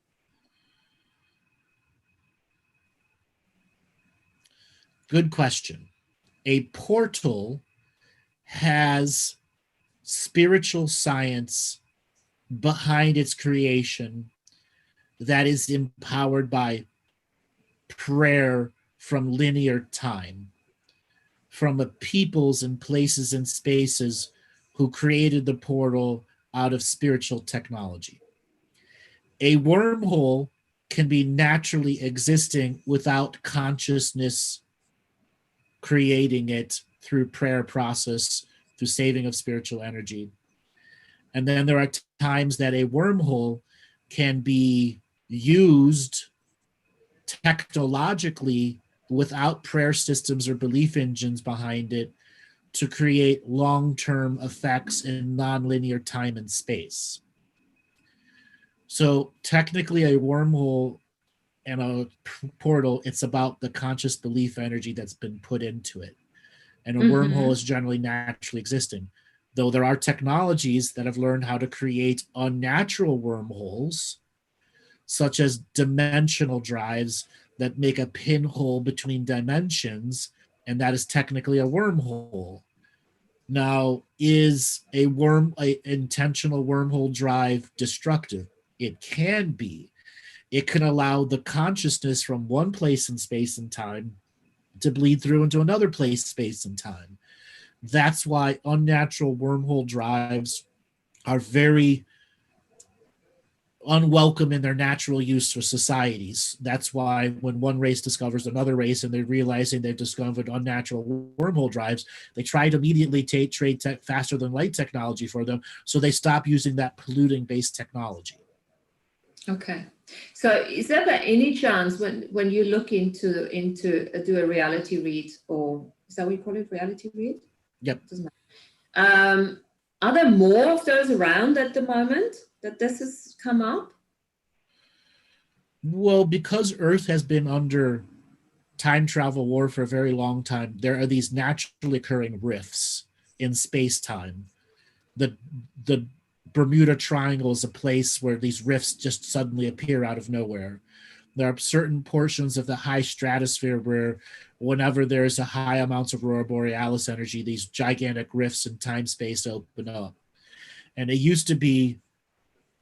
Good question. A portal has spiritual science behind its creation that is empowered by prayer from linear time, from the peoples and places and spaces who created the portal out of spiritual technology. A wormhole can be naturally existing without consciousness creating it through prayer process, through saving of spiritual energy. And then there are times that a wormhole can be used technologically without prayer systems or belief engines behind it to create long-term effects in nonlinear time and space. So technically a wormhole and a portal, it's about the conscious belief energy that's been put into it. And a wormhole is generally naturally existing. Though there are technologies that have learned how to create unnatural wormholes, such as dimensional drives that make a pinhole between dimensions, and that is technically a wormhole. Now, is a intentional wormhole drive destructive? It can be. It can allow the consciousness from one place in space and time to bleed through into another place, space, and time. That's why unnatural wormhole drives are very unwelcome in their natural use for societies. That's why when one race discovers another race and they're realizing they've discovered unnatural wormhole drives, they try to immediately trade faster than light technology for them, so they stop using that polluting-based technology. Okay. So is there by any chance when you look into do a reality read, or is that what you call it, reality read? Yep. Doesn't matter. Are there more of those around at the moment that this has come up? Well, because Earth has been under time travel war for a very long time, there are these naturally occurring rifts in space-time. The Bermuda Triangle is a place where these rifts just suddenly appear out of nowhere. There are certain portions of the high stratosphere where whenever there's a high amounts of aurora borealis energy, these gigantic rifts in time-space open up. And it used to be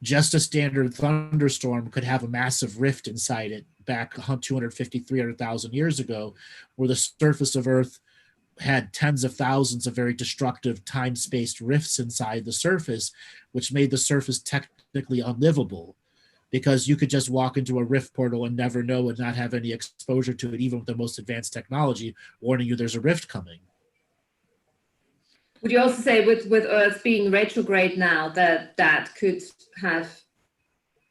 just a standard thunderstorm could have a massive rift inside it back 250, 300,000 years ago, where the surface of Earth had tens of thousands of very destructive time-spaced rifts inside the surface, which made the surface technically unlivable, because you could just walk into a rift portal and never know and not have any exposure to it, even with the most advanced technology warning you there's a rift coming. Would you also say with Earth being retrograde now that could have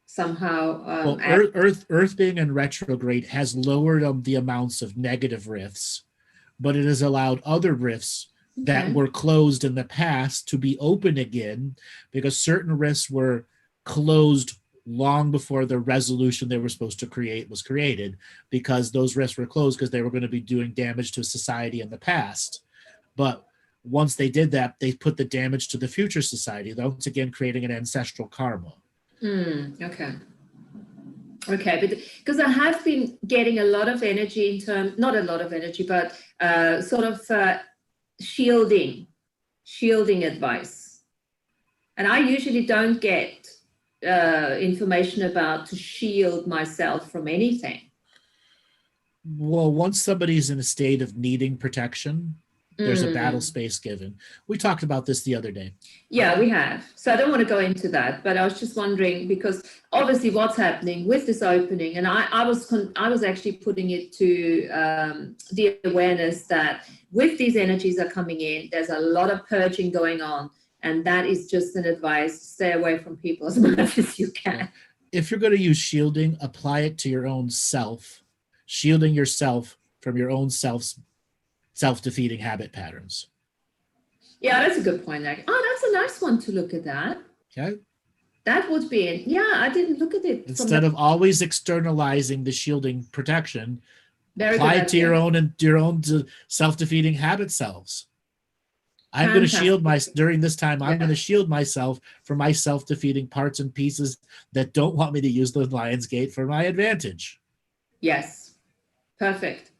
somehow... well, Earth being in retrograde has lowered the amounts of negative rifts, but it has allowed other rifts that were closed in the past to be open again, because certain rifts were closed long before the resolution they were supposed to create was created, because those rifts were closed because they were going to be doing damage to society in the past. But once they did that, they put the damage to the future society, once again creating an ancestral karma. Okay, but because I have been getting a lot of energy not a lot of energy, but sort of shielding advice. And I usually don't get information about to shield myself from anything. Well, once somebody's in a state of needing protection, there's a battle space given. We talked about this the other day. Yeah, we have. So I don't want to go into that, but I was just wondering, because obviously what's happening with this opening, and I was actually putting it to the awareness that with these energies are coming in, there's a lot of purging going on, and that is just an advice: stay away from people as much as you can. If you're going to use shielding, apply it to your own self, shielding yourself from your own self-defeating habit patterns. Yeah, that's a good point. That's a nice one to look at that. Okay. That would be, I didn't look at it. Instead of always externalizing the shielding protection, apply it to your own self-defeating habit selves. I'm going to shield during this time, I'm going to shield myself from my self-defeating parts and pieces that don't want me to use the Lion's Gate for my advantage. Yes. Perfect.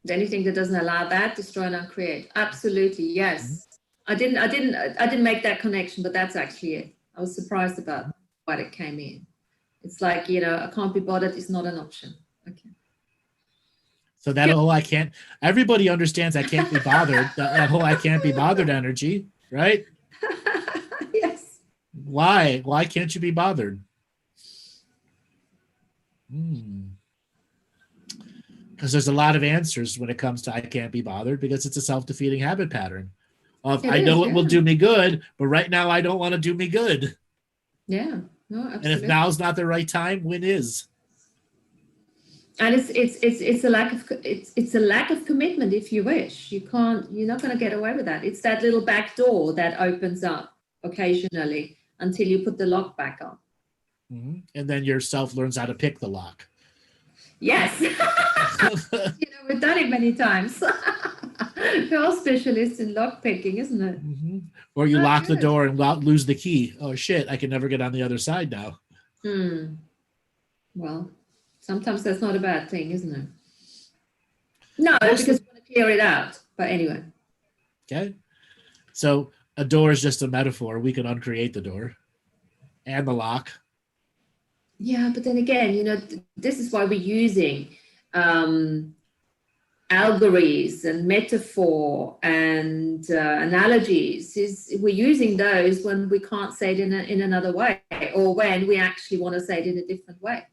Anything that doesn't allow that, destroy and uncreate. Absolutely, yes. I didn't make that connection, but that's actually it. I was surprised about what it came in. It's like, I can't be bothered is not an option. Okay. So that whole everybody understands I can't be bothered, that whole I can't be bothered energy, right? Yes. Why? Why can't you be bothered? Because there's a lot of answers when it comes to I can't be bothered, because it's a self-defeating habit pattern of I know it will do me good, but right now I don't want to do me good. Yeah, no, absolutely. And if now's not the right time, when is? And it's a lack of commitment. If you wish, you're not going to get away with that. It's that little back door that opens up occasionally until you put the lock back on. Mm-hmm. And then your self learns how to pick the lock. Yes. We've done it many times. We're all specialists in lock picking, isn't it? Mm-hmm. Or you lock the door and lose the key. Oh shit, I can never get on the other side now. Well, sometimes that's not a bad thing, isn't it? No, because we want to clear it out. But anyway. Okay. So a door is just a metaphor. We can uncreate the door and the lock. Yeah, but then again, this is why we're using allegories and metaphor and analogies. We're using those when we can't say it in another way, or when we actually want to say it in a different way.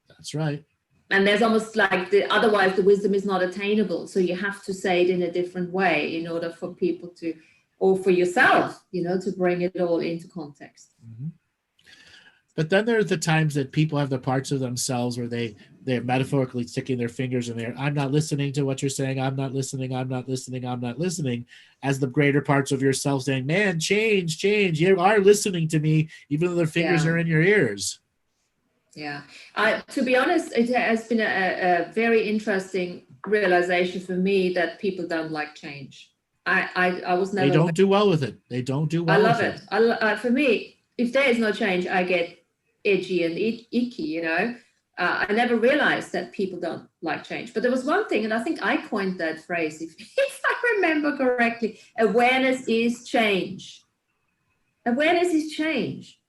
That's right. And there's almost like otherwise the wisdom is not attainable. So you have to say it in a different way in order for people to, or for yourself, to bring it all into context. Mm-hmm. But then there are the times that people have the parts of themselves where they're metaphorically sticking their fingers in there. I'm not listening to what you're saying. I'm not listening. I'm not listening. I'm not listening. As the greater parts of yourself saying, man, change. You are listening to me, even though their fingers are in your ears. Yeah. To be honest, it has been a very interesting realization for me that people don't like change. I was never. They don't do well with it. They don't do well with it. I love it. For me, if there is no change, I get edgy and icky, I never realized that people don't like change. But there was one thing, and I think I coined that phrase, if I remember correctly. Awareness is change. Awareness is change.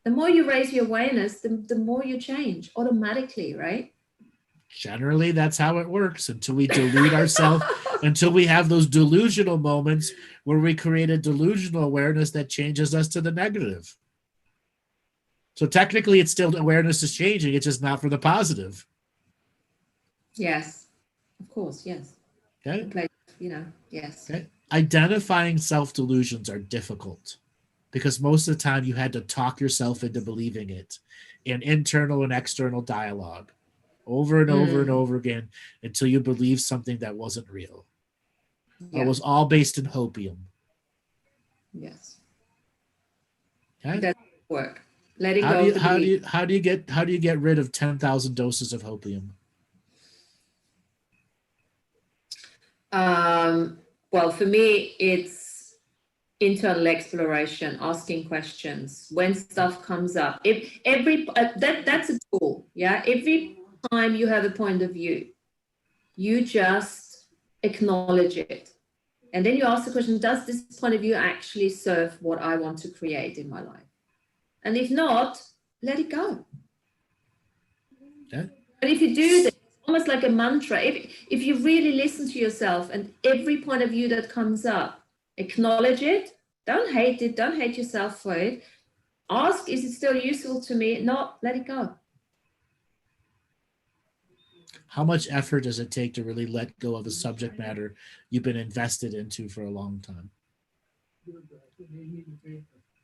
The more you raise your awareness, the more you change automatically, right? Generally, that's how it works until we delude ourselves, until we have those delusional moments where we create a delusional awareness that changes us to the negative. So technically, it's still awareness is changing. It's just not for the positive. Yes, of course. Yes. Okay. Yes. Okay. Identifying self-delusions are difficult because most of the time you had to talk yourself into believing it in internal and external dialogue over and over and over again until you believe something that wasn't real. Yeah. It was all based in hopium. Yes. Okay. That work. Letting go. How do you get rid of 10,000 doses of hopium? Well, for me, it's internal exploration, asking questions when stuff comes up. That's a tool. Yeah. Every time you have a point of view, you just acknowledge it, and then you ask the question: does this point of view actually serve what I want to create in my life? And if not, let it go. Okay. And if you do this, it's almost like a mantra. If you really listen to yourself and every point of view that comes up, acknowledge it. Don't hate it. Don't hate yourself for it. Ask, is it still useful to me? No, let it go. How much effort does it take to really let go of a subject matter you've been invested into for a long time?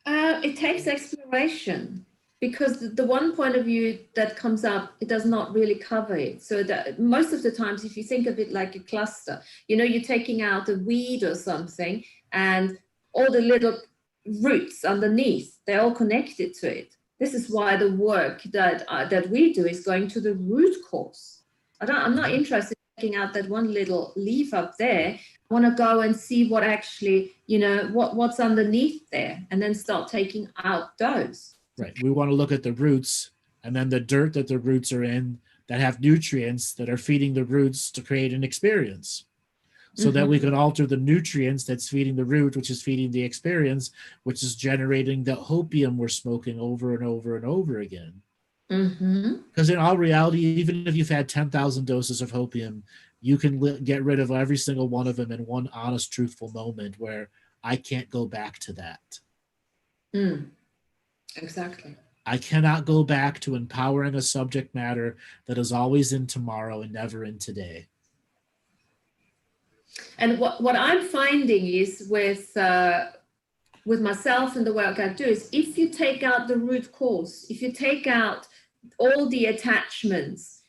It takes exploration, because the one point of view that comes up, it does not really cover it. So that most of the times, if you think of it like a cluster, you're taking out a weed or something, and all the little roots underneath, they're all connected to it. This is why the work that we do is going to the root cause. I'm not interested in taking out that one little leaf up there. I want to go and see what actually, what's underneath there, and then start taking out those. Right. We want to look at the roots, and then the dirt that the roots are in that have nutrients that are feeding the roots to create an experience. so that we can alter the nutrients that's feeding the root, which is feeding the experience, which is generating the hopium we're smoking over and over and over again. Because in all reality, even if you've had 10,000 doses of hopium, you can get rid of every single one of them in one honest, truthful moment where I can't go back to that. Exactly. I cannot go back to empowering a subject matter that is always in tomorrow and never in today. And what I'm finding is with myself and the work I do is if you take out the root cause, if you take out all the attachments,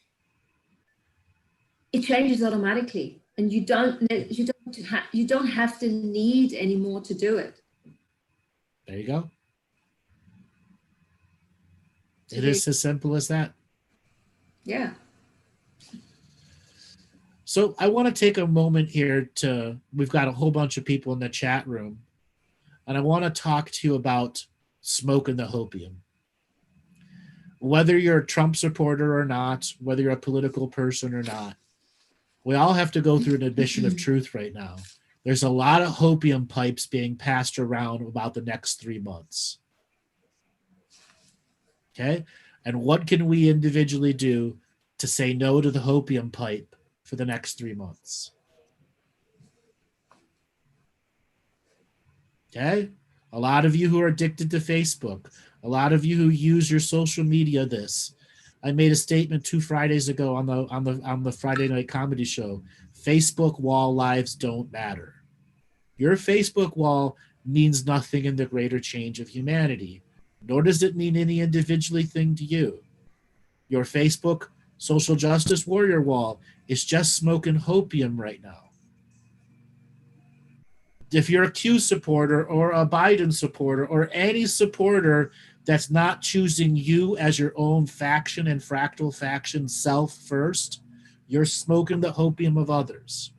it changes automatically, and you don't have to need anymore to do it. There you go. It is as simple as that. Yeah. So I want to take a moment here we've got a whole bunch of people in the chat room, and I want to talk to you about smoking the hopium. Whether you're a Trump supporter or not, whether you're a political person or not, we all have to go through an admission of truth right now. There's a lot of hopium pipes being passed around about the next 3 months. Okay? And what can we individually do to say no to the hopium pipe for the next 3 months? Okay? A lot of you who are addicted to Facebook, a lot of you who use your social media this. I made a statement 2 Fridays ago on the Friday night comedy show. Facebook wall lives don't matter. Your Facebook wall means nothing in the greater change of humanity, nor does it mean any individually thing to you. Your Facebook social justice warrior wall is just smoking hopium right now. If you're a Q supporter or a Biden supporter or any supporter that's not choosing you as your own faction and fractal faction self first, you're smoking the hopium of others.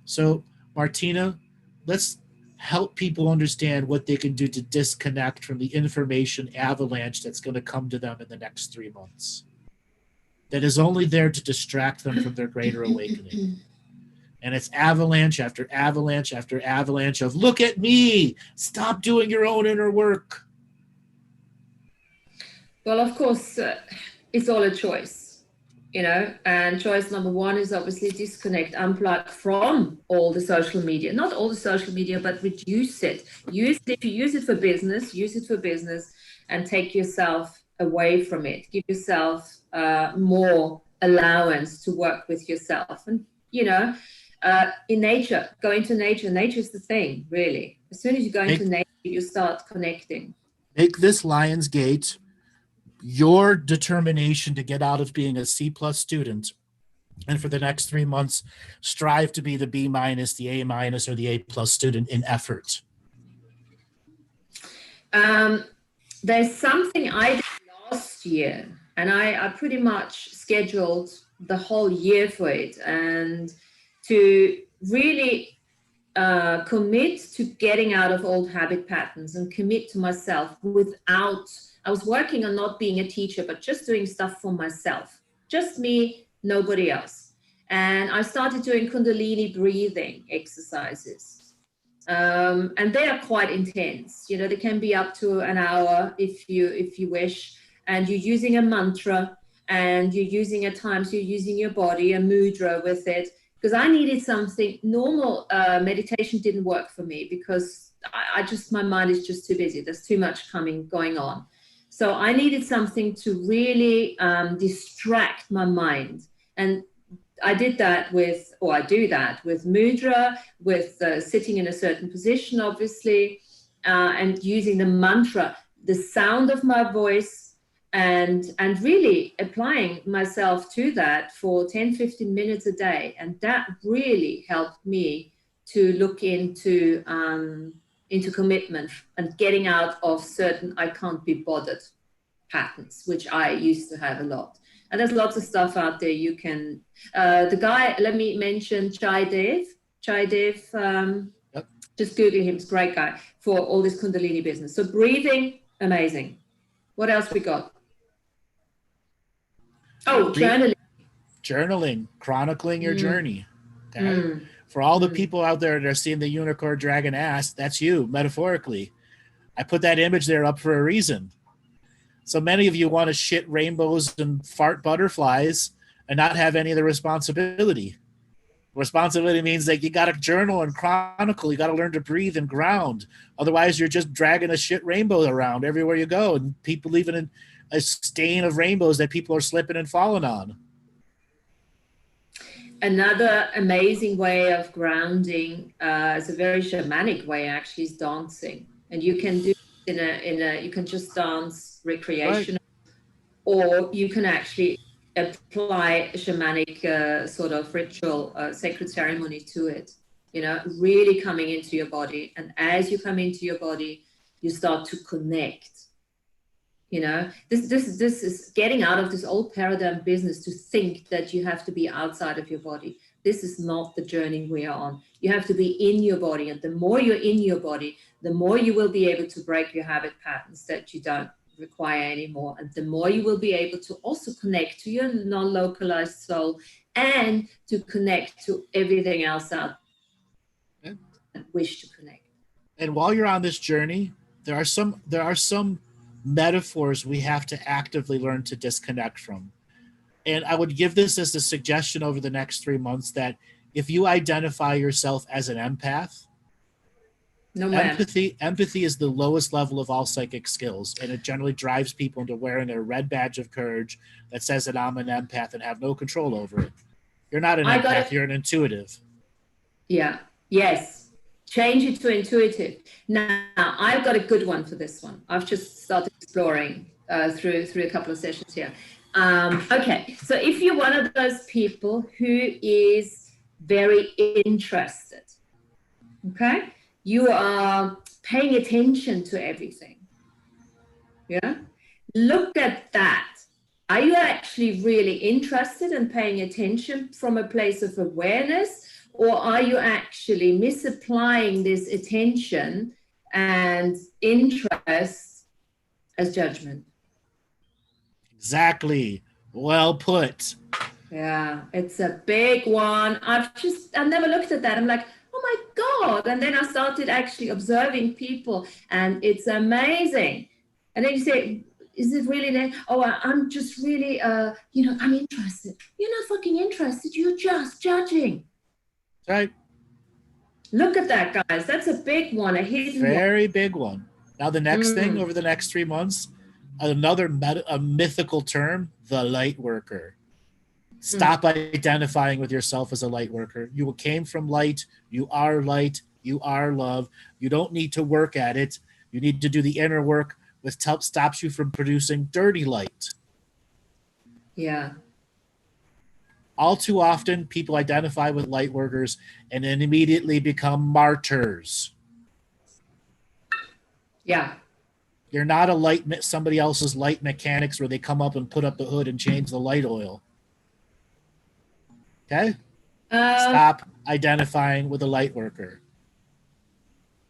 So, Martina, let's help people understand what they can do to disconnect from the information avalanche that's going to come to them in the next 3 months. That is only there to distract them from their greater awakening. And it's avalanche after avalanche after avalanche of, look at me, stop doing your own inner work. Well, of course, it's all a choice, and choice number one is obviously disconnect, unplug from all the social media, not all the social media, but reduce it. If you use it for business, and take yourself away from it. Give yourself more allowance to work with yourself. And, in nature, go into nature. Nature's the thing, really. As soon as you go into nature, you start connecting. Make this Lion's Gate your determination to get out of being a C+ student, and for the next 3 months, strive to be the B-, the A-, or the A+ student in effort. There's something I did last year, and I pretty much scheduled the whole year for it, and to really commit to getting out of old habit patterns and commit to myself I was working on not being a teacher, but just doing stuff for myself, just me, nobody else. And I started doing Kundalini breathing exercises. And they are quite intense. They can be up to an hour if you wish. And you're using a mantra, and you're using at times, you're using your body, a mudra with it. Because I needed something. Normal meditation didn't work for me because my mind is just too busy. There's too much going on. So I needed something to really distract my mind. And I do that with mudra, with sitting in a certain position, obviously, and using the mantra, the sound of my voice, and really applying myself to that for 10-15 minutes a day. And that really helped me to look into commitment and getting out of certain I can't be bothered patterns, which I used to have a lot. And there's lots of stuff out there you can, the guy, let me mention Chai Dev, yep. Just Google him, he's a great guy for all this Kundalini business. So breathing, amazing. What else we got? Oh, journaling. journaling, chronicling your journey. Okay. Mm. For all the people out there that are seeing the unicorn dragon ass, that's you, metaphorically. I put that image there up for a reason. So many of you want to shit rainbows and fart butterflies and not have any of the responsibility. Responsibility means that you got to journal and chronicle. You got to learn to breathe and ground. Otherwise, you're just dragging a shit rainbow around everywhere you go, and people leaving in a stain of rainbows that people are slipping and falling on. Another amazing way of grounding is a very shamanic way, actually, is dancing. And you can do it you can just dance recreational, right, or you can actually apply a shamanic sort of ritual, sacred ceremony to it, you know, really coming into your body. And as you come into your body, you start to connect. You know, this is getting out of this old paradigm business to think that you have to be outside of your body. This is not the journey we are on. You have to be in your body. And the more you're in your body, the more you will be able to break your habit patterns that you don't require anymore. And the more you will be able to also connect to your non-localized soul and to connect to everything else out there that wish to connect. And while you're on this journey, there are some metaphors we have to actively learn to disconnect from. And I would give this as a suggestion over the next 3 months that if you identify yourself as an empath, empathy is the lowest level of all psychic skills, and it generally drives people into wearing a red badge of courage that says that I'm an empath and have no control over it. You're not an empath, you're an intuitive. Yeah. Yes. Change it to intuitive. Now, I've got a good one for this one. I've just started exploring through a couple of sessions here. Okay, so if you're one of those people who is very interested, okay, you are paying attention to everything, yeah? Look at that. Are you actually really interested in paying attention from a place of awareness? Or are you actually misapplying this attention and interest as judgment? Exactly. Well put. Yeah, it's a big one. I've never looked at that. I'm like, oh my God. And then I started actually observing people, and it's amazing. And then you say, is it really that? Oh, I'm just really, I'm interested. You're not fucking interested. You're just judging. Right. Look at that, guys. That's a big one, a hidden Very big one. Now, the next thing over the next 3 months, another a mythical term, the light worker. Stop identifying with yourself as a light worker. You came from light. You are light. You are love. You don't need to work at it. You need to do the inner work, which stops you from producing dirty light. Yeah. All too often, people identify with light workers and then immediately become martyrs. Yeah. You're not somebody else's light mechanics where they come up and put up the hood and change the light oil. Okay? Stop identifying with a light worker.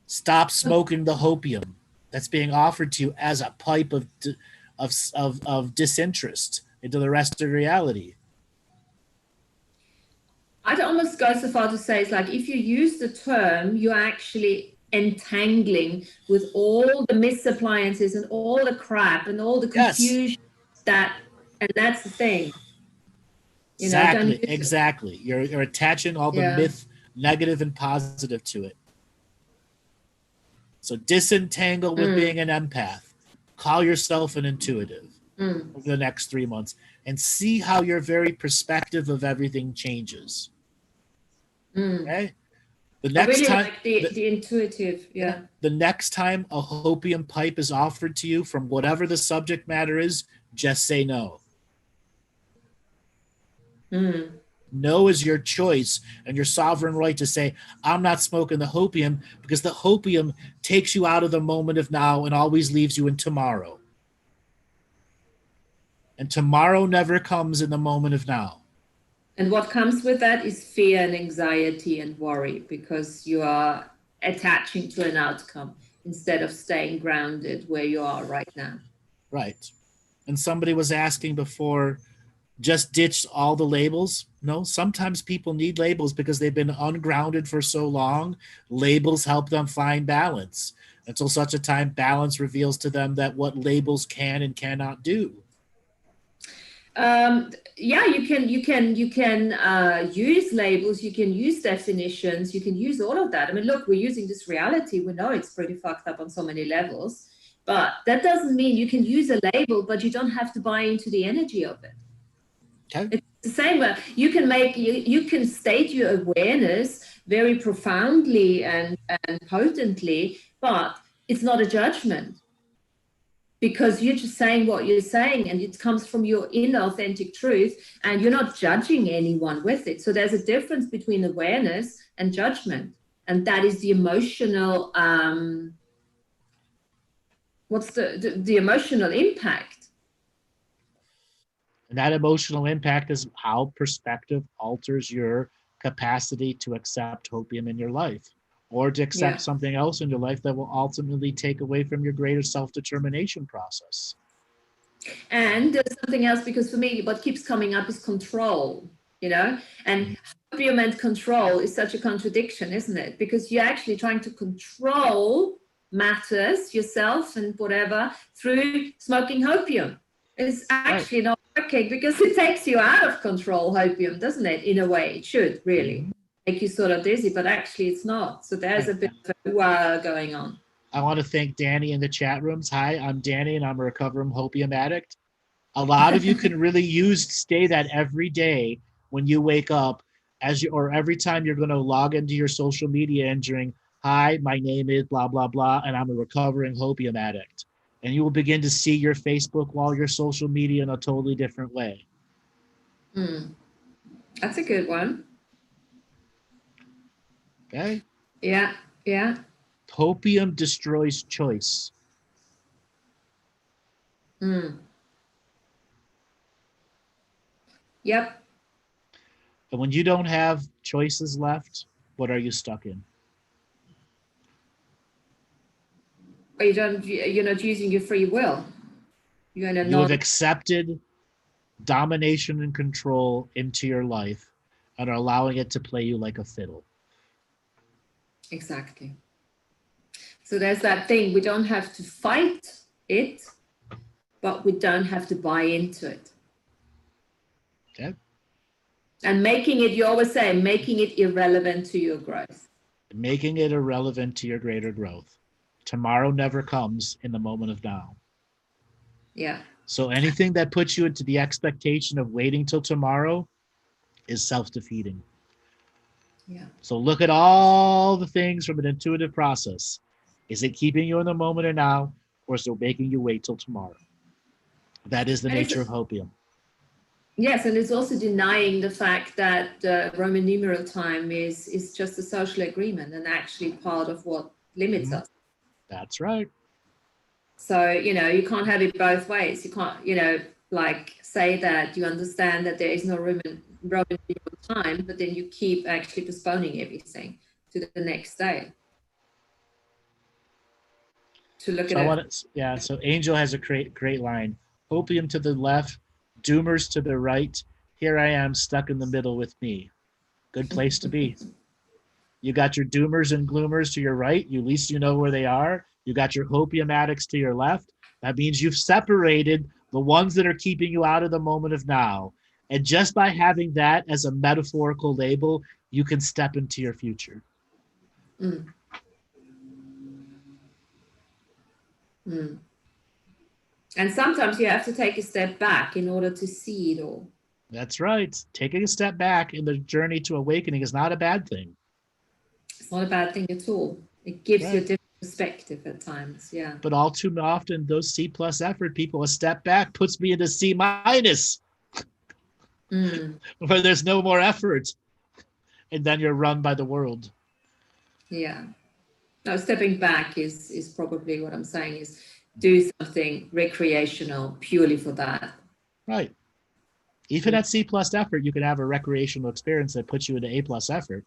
Stop smoking the hopium that's being offered to you as a pipe of disinterest into the rest of reality. I'd almost go so far to say it's like if you use the term, you're actually entangling with all the misappliances and all the crap and all the confusion and that's the thing. Exactly. You're attaching all the myth, negative and positive to it. So disentangle with being an empath. Call yourself an intuitive over the next 3 months and see how your very perspective of everything changes. Okay? The next time like the intuitive, the next time a hopium pipe is offered to you from whatever the subject matter is, just say no. No is your choice and your sovereign right to say, I'm not smoking the hopium, because the hopium takes you out of the moment of now and always leaves you in tomorrow. And tomorrow never comes in the moment of now. And what comes with that is fear and anxiety and worry, because you are attaching to an outcome instead of staying grounded where you are right now. Right. And somebody was asking before, just ditch all the labels? No, sometimes people need labels because they've been ungrounded for so long. Labels help them find balance until such a time balance reveals to them that what labels can and cannot do. Yeah, you can use labels, you can use definitions, you can use all of that. I mean, look, we're using this reality. We know it's pretty fucked up on so many levels, but that doesn't mean you can use a label, but you don't have to buy into the energy of it. Okay. It's the same way you can state your awareness very profoundly and potently, but it's not a judgment. Because you're just saying what you're saying, and it comes from your inner authentic truth, and you're not judging anyone with it. So there's a difference between awareness and judgment, and that is the emotional. What's the emotional impact? And that emotional impact is how perspective alters your capacity to accept hopium in your life, or to accept something else in your life that will ultimately take away from your greater self-determination process. And there's something else, because for me, what keeps coming up is control, and hopium and control is such a contradiction, isn't it? Because you're actually trying to control matters, yourself and whatever, through smoking hopium. It's actually not working, because it takes you out of control, hopium, doesn't it? In a way, it should really. Make you sort of dizzy, but actually it's not. So there's a bit of a going on. I want to thank Danny in the chat rooms. Hi, I'm Danny, and I'm a recovering hopium addict. A lot of you can really stay that every day when you wake up, or every time you're going to log into your social media entering, hi, my name is blah, blah, blah, and I'm a recovering hopium addict. And you will begin to see your Facebook wall, your social media in a totally different way. That's a good one. Okay. Yeah. Hopium destroys choice. Yep. And when you don't have choices left, what are you stuck in? Or you're not using your free will. You have accepted domination and control into your life and are allowing it to play you like a fiddle. Exactly. So there's that thing. We don't have to fight it, but we don't have to buy into it. Okay. And you always say, making it irrelevant to your growth. Making it irrelevant to your greater growth. Tomorrow never comes in the moment of now. Yeah. So anything that puts you into the expectation of waiting till tomorrow is self-defeating. Yeah. So look at all the things from an intuitive process. Is it keeping you in the moment or now, or is it making you wait till tomorrow? That is the nature of hopium. Yes, and it's also denying the fact that Roman numeral time is just a social agreement and actually part of what limits us. That's right. So, you can't have it both ways. You can't, say that you understand that there is no Roman numeral time, but then you keep actually postponing everything to the next day. To look at it. So Angel has a great line. Hopium to the left, doomers to the right. Here I am stuck in the middle with me. Good place to be. You got your doomers and gloomers to your right. At least you know where they are. You got your hopium addicts to your left. That means you've separated the ones that are keeping you out of the moment of now. And just by having that as a metaphorical label, you can step into your future. And sometimes you have to take a step back in order to see it all. That's right. Taking a step back in the journey to awakening is not a bad thing. It's not a bad thing at all. It gives you a different perspective at times, yeah. But all too often, those C+ effort people, a step back puts me into C-, where there's no more effort. And then you're run by the world. Yeah. No, stepping back is probably what I'm saying is do something recreational purely for that. Right. Even at C+ effort, you can have a recreational experience that puts you into A+ effort.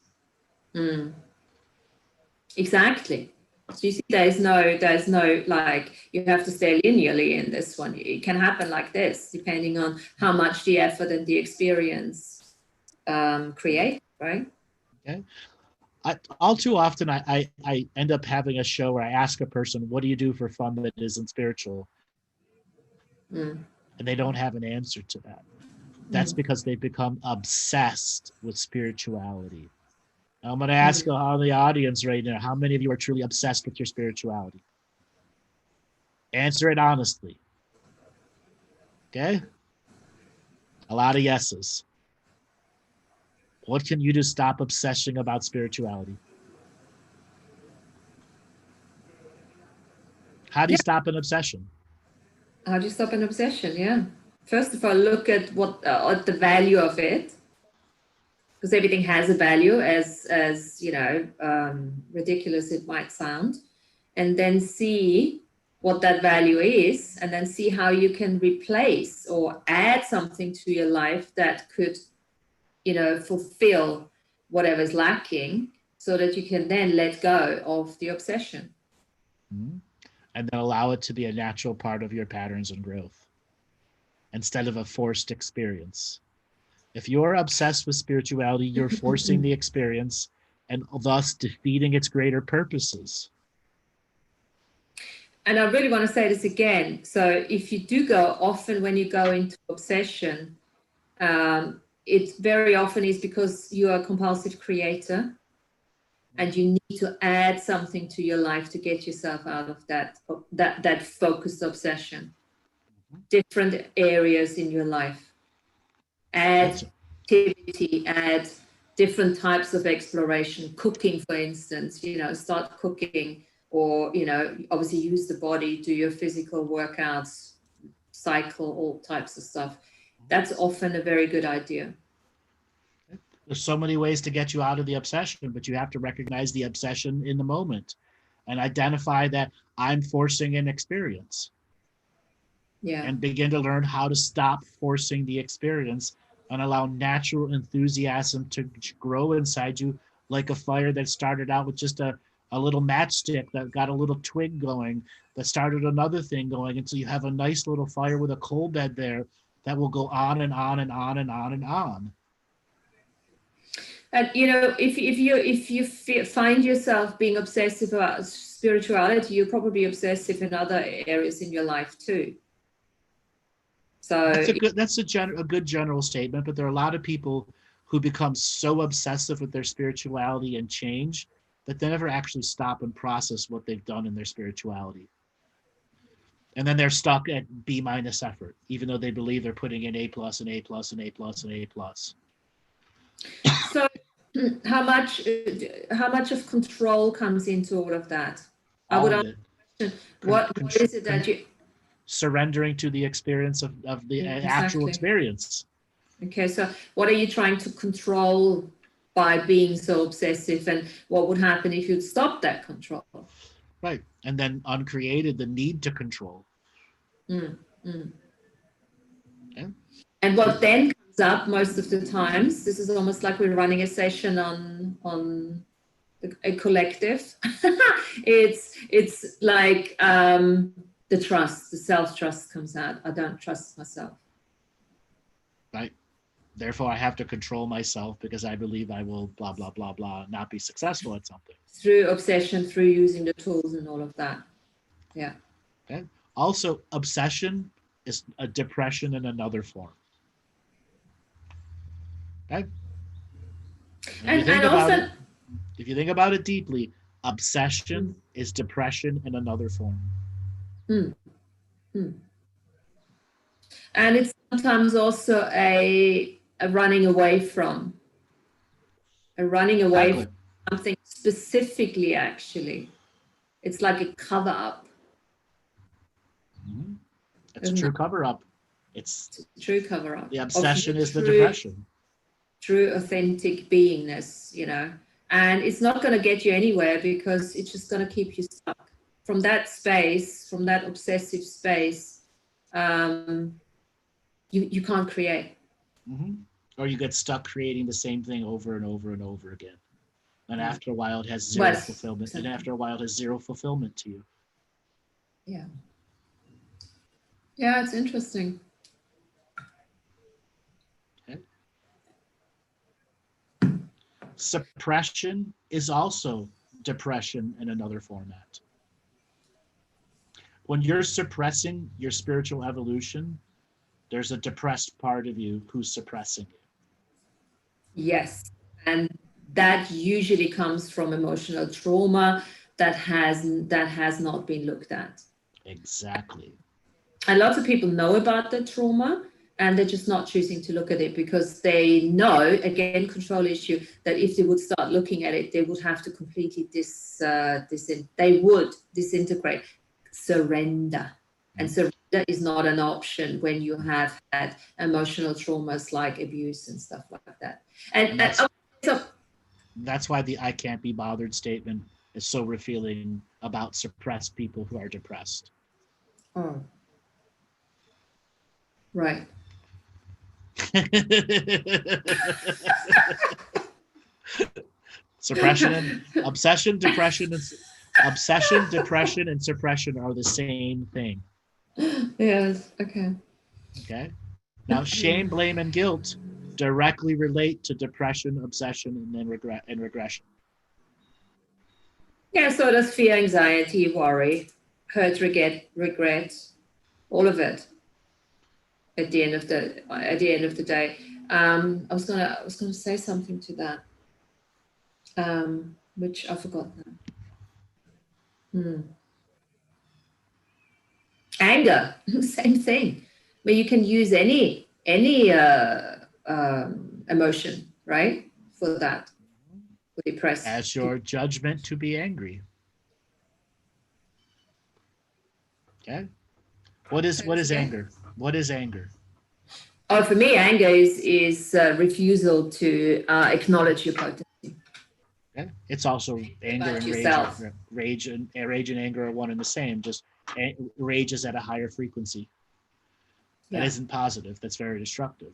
Exactly. So you see, there's no like you have to stay linearly in this one. It can happen like this, depending on how much the effort and the experience create, right? Okay. All too often, I end up having a show where I ask a person, "What do you do for fun that isn't spiritual?" Mm. And they don't have an answer to that. That's because they've become obsessed with spirituality. I'm going to ask all the audience right now, how many of you are truly obsessed with your spirituality? Answer it honestly. Okay? A lot of yeses. What can you do to stop obsessing about spirituality? How do you stop an obsession? How do you stop an obsession? Yeah. First of all, look at what at the value of it, because everything has a value, as you know, ridiculous it might sound, and then see what that value is, and then see how you can replace or add something to your life that could, you know, fulfill whatever's lacking, so that you can then let go of the obsession. Mm-hmm. And then allow it to be a natural part of your patterns and growth instead of a forced experience. If you're obsessed with spirituality, you're forcing the experience and thus defeating its greater purposes. And I really want to say this again. So if you do go, often when you go into obsession, it very often is because you are a compulsive creator and you need to add something to your life to get yourself out of that focused obsession. Different areas in your life. Add activity, add different types of exploration, cooking, for instance, you know, start cooking, or, you know, obviously use the body, do your physical workouts, cycle, all types of stuff. That's often a very good idea. There's so many ways to get you out of the obsession, but you have to recognize the obsession in the moment and identify that I'm forcing an experience. Yeah. And begin to learn how to stop forcing the experience and allow natural enthusiasm to grow inside you, like a fire that started out with just a little matchstick that got a little twig going, that started another thing going until you have a nice little fire with a coal bed there that will go on and on and on and on and on. And you know, if you find yourself being obsessive about spirituality, you're probably obsessive in other areas in your life too. So that's a good general statement, but there are a lot of people who become so obsessive with their spirituality and change that they never actually stop and process what they've done in their spirituality. And then they're stuck at B- effort, even though they believe they're putting in A+ and A+ and A+ and A+. So how much of control comes into all of that? I would ask the question, what is it that you surrendering to the experience of the actual experience? Okay, so what are you trying to control by being so obsessive, and what would happen if you'd stop that control? Right, and then uncreated the need to control. Okay. And what then comes up most of the times, this is almost like we're running a session on a collective. it's like the trust, the self-trust comes out. I don't trust myself. Right. Therefore, I have to control myself because I believe I will blah, blah, blah, blah, not be successful at something. Through obsession, through using the tools and all of that. Yeah. Okay. Also, obsession is a depression in another form. Okay. If you think about it deeply, obsession is depression in another form. And it's sometimes also a running away from. From something specifically, actually. It's like a cover up. It's a true cover up. It's a true cover up. The obsession is the depression. True authentic beingness, you know. And it's not going to get you anywhere because it's just going to keep you stuck. From that space, from that obsessive space, you can't create. Or you get stuck creating the same thing over and over and over again. And after a while, it has zero Well, fulfillment. exactly. And after a while, it has zero fulfillment to you. Yeah. Yeah, it's interesting. Okay. Suppression is also depression in another format. When you're suppressing your spiritual evolution, there's a depressed part of you who's suppressing you. Yes. And that usually comes from emotional trauma that has not been looked at. Exactly. And lots of people know about the trauma and they're just not choosing to look at it because they know, again, control issue, that if they would start looking at it, they would have to completely disintegrate, surrender. And surrender is not an option when you have had emotional traumas like abuse and stuff like that. And that's why the "I can't be bothered" statement is so revealing about suppressed people who are depressed. Oh, right. Suppression, obsession, depression, and suppression are the same thing. Yes. Okay. Okay. Now, shame, blame, and guilt directly relate to depression, obsession, and then regression. Yeah. So does fear, anxiety, worry, hurt, regret, all of it. At the end of the day, I was gonna say something to that, which I forgot now. Anger, same thing. Where you can use any emotion, right? For that, for depressed. As your judgment to be angry. Okay. What is anger? What is anger? Oh, for me, anger is refusal to acknowledge your potency. Okay. It's also anger and yourself. rage and anger are one and the same. Just rage is at a higher frequency. That isn't positive. That's very destructive.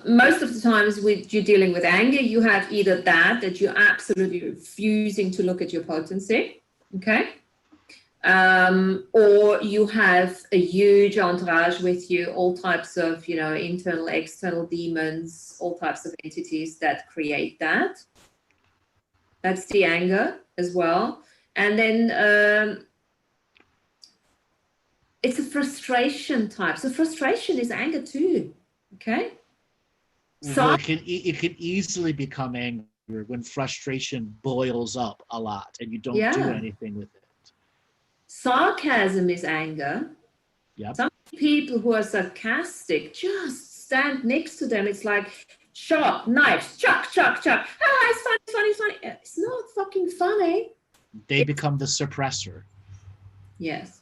Most of the times you're dealing with anger, you have either that you're absolutely refusing to look at your potency, okay? Or you have a huge entourage with you, all types of, internal, external demons, all types of entities that create that. That's the anger as well. And then it's a frustration type. So frustration is anger too, okay? So it can easily become anger when frustration boils up a lot and you don't do anything with it. Sarcasm is anger. Yep. Some people who are sarcastic, just stand next to them. It's like sharp knives, chuck. It's funny. It's not fucking funny. They become the suppressor. Yes.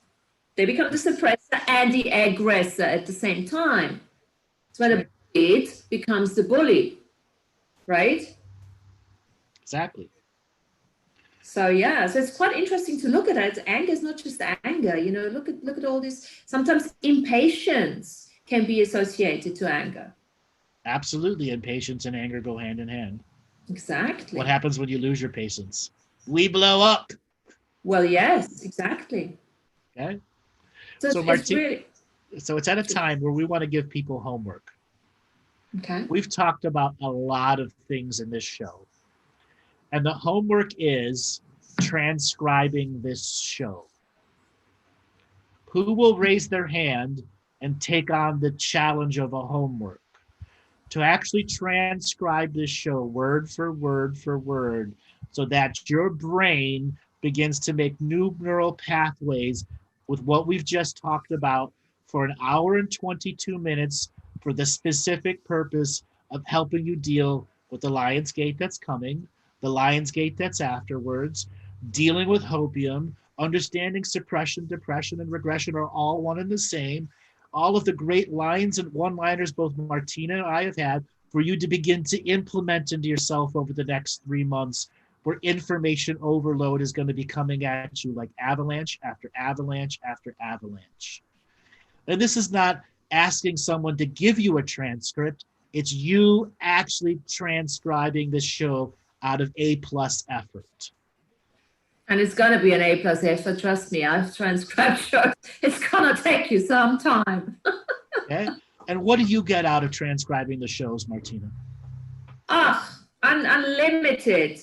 They become the suppressor and the aggressor at the same time. It's when a bully becomes the bully, right? Exactly. So so it's quite interesting to look at it. Anger is not just anger, look at all this. Sometimes impatience can be associated to anger. Absolutely. Impatience and anger go hand in hand. Exactly. What happens when you lose your patience? We blow up. Well, yes, exactly. Okay. So Martina, so it's at a time where we want to give people homework. Okay. We've talked about a lot of things in this show. And the homework is transcribing this show. Who will raise their hand and take on the challenge of a homework to actually transcribe this show word for word so that your brain begins to make new neural pathways with what we've just talked about for an hour and 22 minutes for the specific purpose of helping you deal with the Lion's Gate that's coming, the Lion's Gate that's afterwards, dealing with hopium, understanding suppression, depression, and regression are all one and the same. All of the great lines and one-liners both Martina and I have had for you to begin to implement into yourself over the next 3 months, where information overload is going to be coming at you like avalanche after avalanche after avalanche. And this is not asking someone to give you a transcript. It's you actually transcribing the show out of A+ effort. And it's going to be an A+ effort. Trust me, I've transcribed shows. It's going to take you some time. Okay. And what do you get out of transcribing the shows, Martina? Unlimited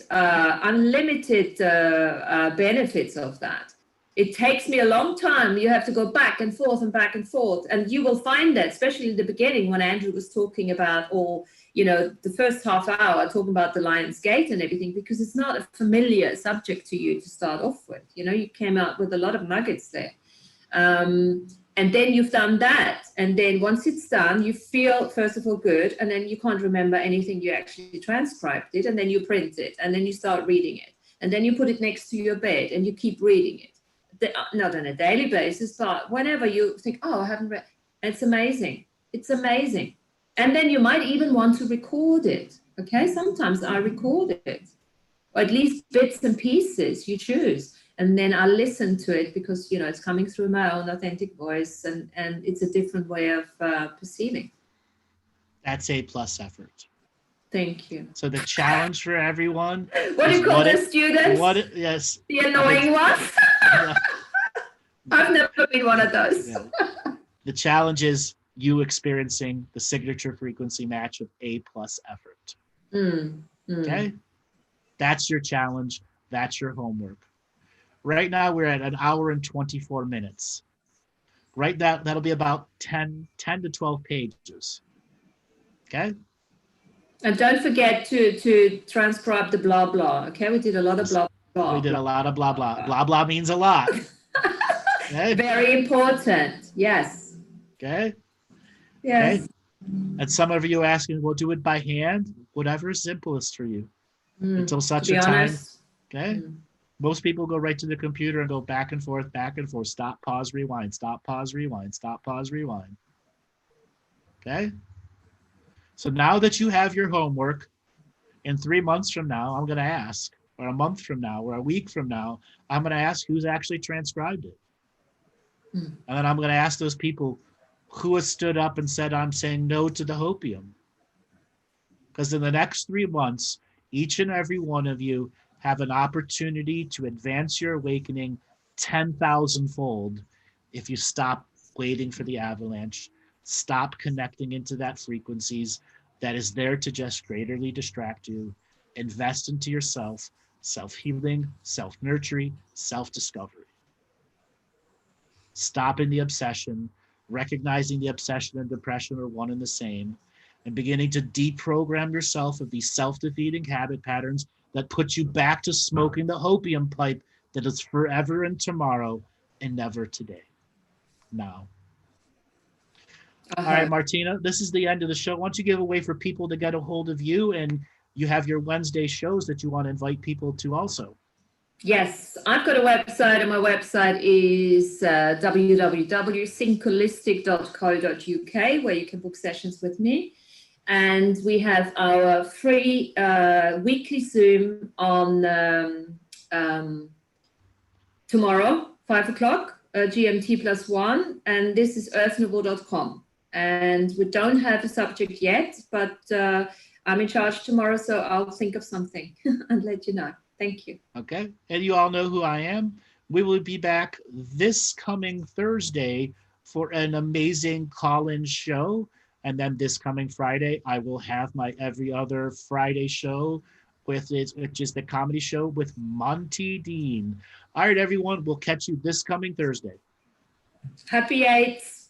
benefits of that. It takes me a long time. You have to go back and forth and back and forth. And you will find that, especially in the beginning when Andrew was talking about the first half hour, talking about the Lion's Gate and everything, because it's not a familiar subject to you to start off with. You came out with a lot of nuggets there. And then you've done that. And then once it's done, you feel, first of all, good. And then you can't remember anything you actually transcribed it. And then you print it. And then you start reading it. And then you put it next to your bed and you keep reading it. Not on a daily basis, but whenever you think, oh, I haven't read. It's amazing. It's amazing. And then you might even want to record it. Okay. Sometimes I record it, or at least bits and pieces you choose. And then I listen to it because, it's coming through my own authentic voice and it's a different way of perceiving. That's A+ effort. Thank you. So the challenge for everyone. What do you call the students? Yes. The annoying ones? Yeah. I've never been one of those. Yeah. The challenge is you experiencing the signature frequency match of A+ effort. Okay? That's your challenge. That's your homework. Right now, we're at 1 hour and 24 minutes. Right now, that'll be about 10 to 12 pages. Okay? And don't forget to transcribe the blah, blah. Okay? We did a lot of blah, blah. We did a lot of blah, blah. Blah, blah means a lot. Okay? Very important. Yes. Okay? Yes. Okay? And some of you are asking, well, do it by hand? Whatever is simplest for you. Until such a time. Honest. Okay? Most people go right to the computer and go back and forth, stop, pause, rewind, stop, pause, rewind, stop, pause, rewind. Okay? So now that you have your homework, in 3 months from now, I'm going to ask, or a month from now, or a week from now, I'm going to ask who's actually transcribed it. And then I'm going to ask those people who has stood up and said, I'm saying no to the hopium. Because in the next 3 months, each and every one of you have an opportunity to advance your awakening 10,000-fold if you stop waiting for the avalanche, stop connecting into that frequencies that is there to just greaterly distract you, invest into yourself, self-healing, self-nurturing, self-discovery. Stopping the obsession, recognizing the obsession and depression are one and the same, and beginning to deprogram yourself of these self-defeating habit patterns that put you back to smoking the hopium pipe that is forever and tomorrow and never today. Now. All right, Martina, this is the end of the show. Why don't you give a way for people to get a hold of you, and you have your Wednesday shows that you want to invite people to also. Yes, I've got a website, and my website is www.syncholistic.co.uk, where you can book sessions with me. And we have our free weekly Zoom on tomorrow, 5 o'clock, GMT +1. And this is earthnovel.com. And we don't have a subject yet, but I'm in charge tomorrow, so I'll think of something and let you know. Thank you. Okay. And you all know who I am. We will be back this coming Thursday for an amazing call-in show. And then this coming Friday, I will have my every other Friday show, which is the comedy show with Monty Dean. All right, everyone. We'll catch you this coming Thursday. Happy 8th.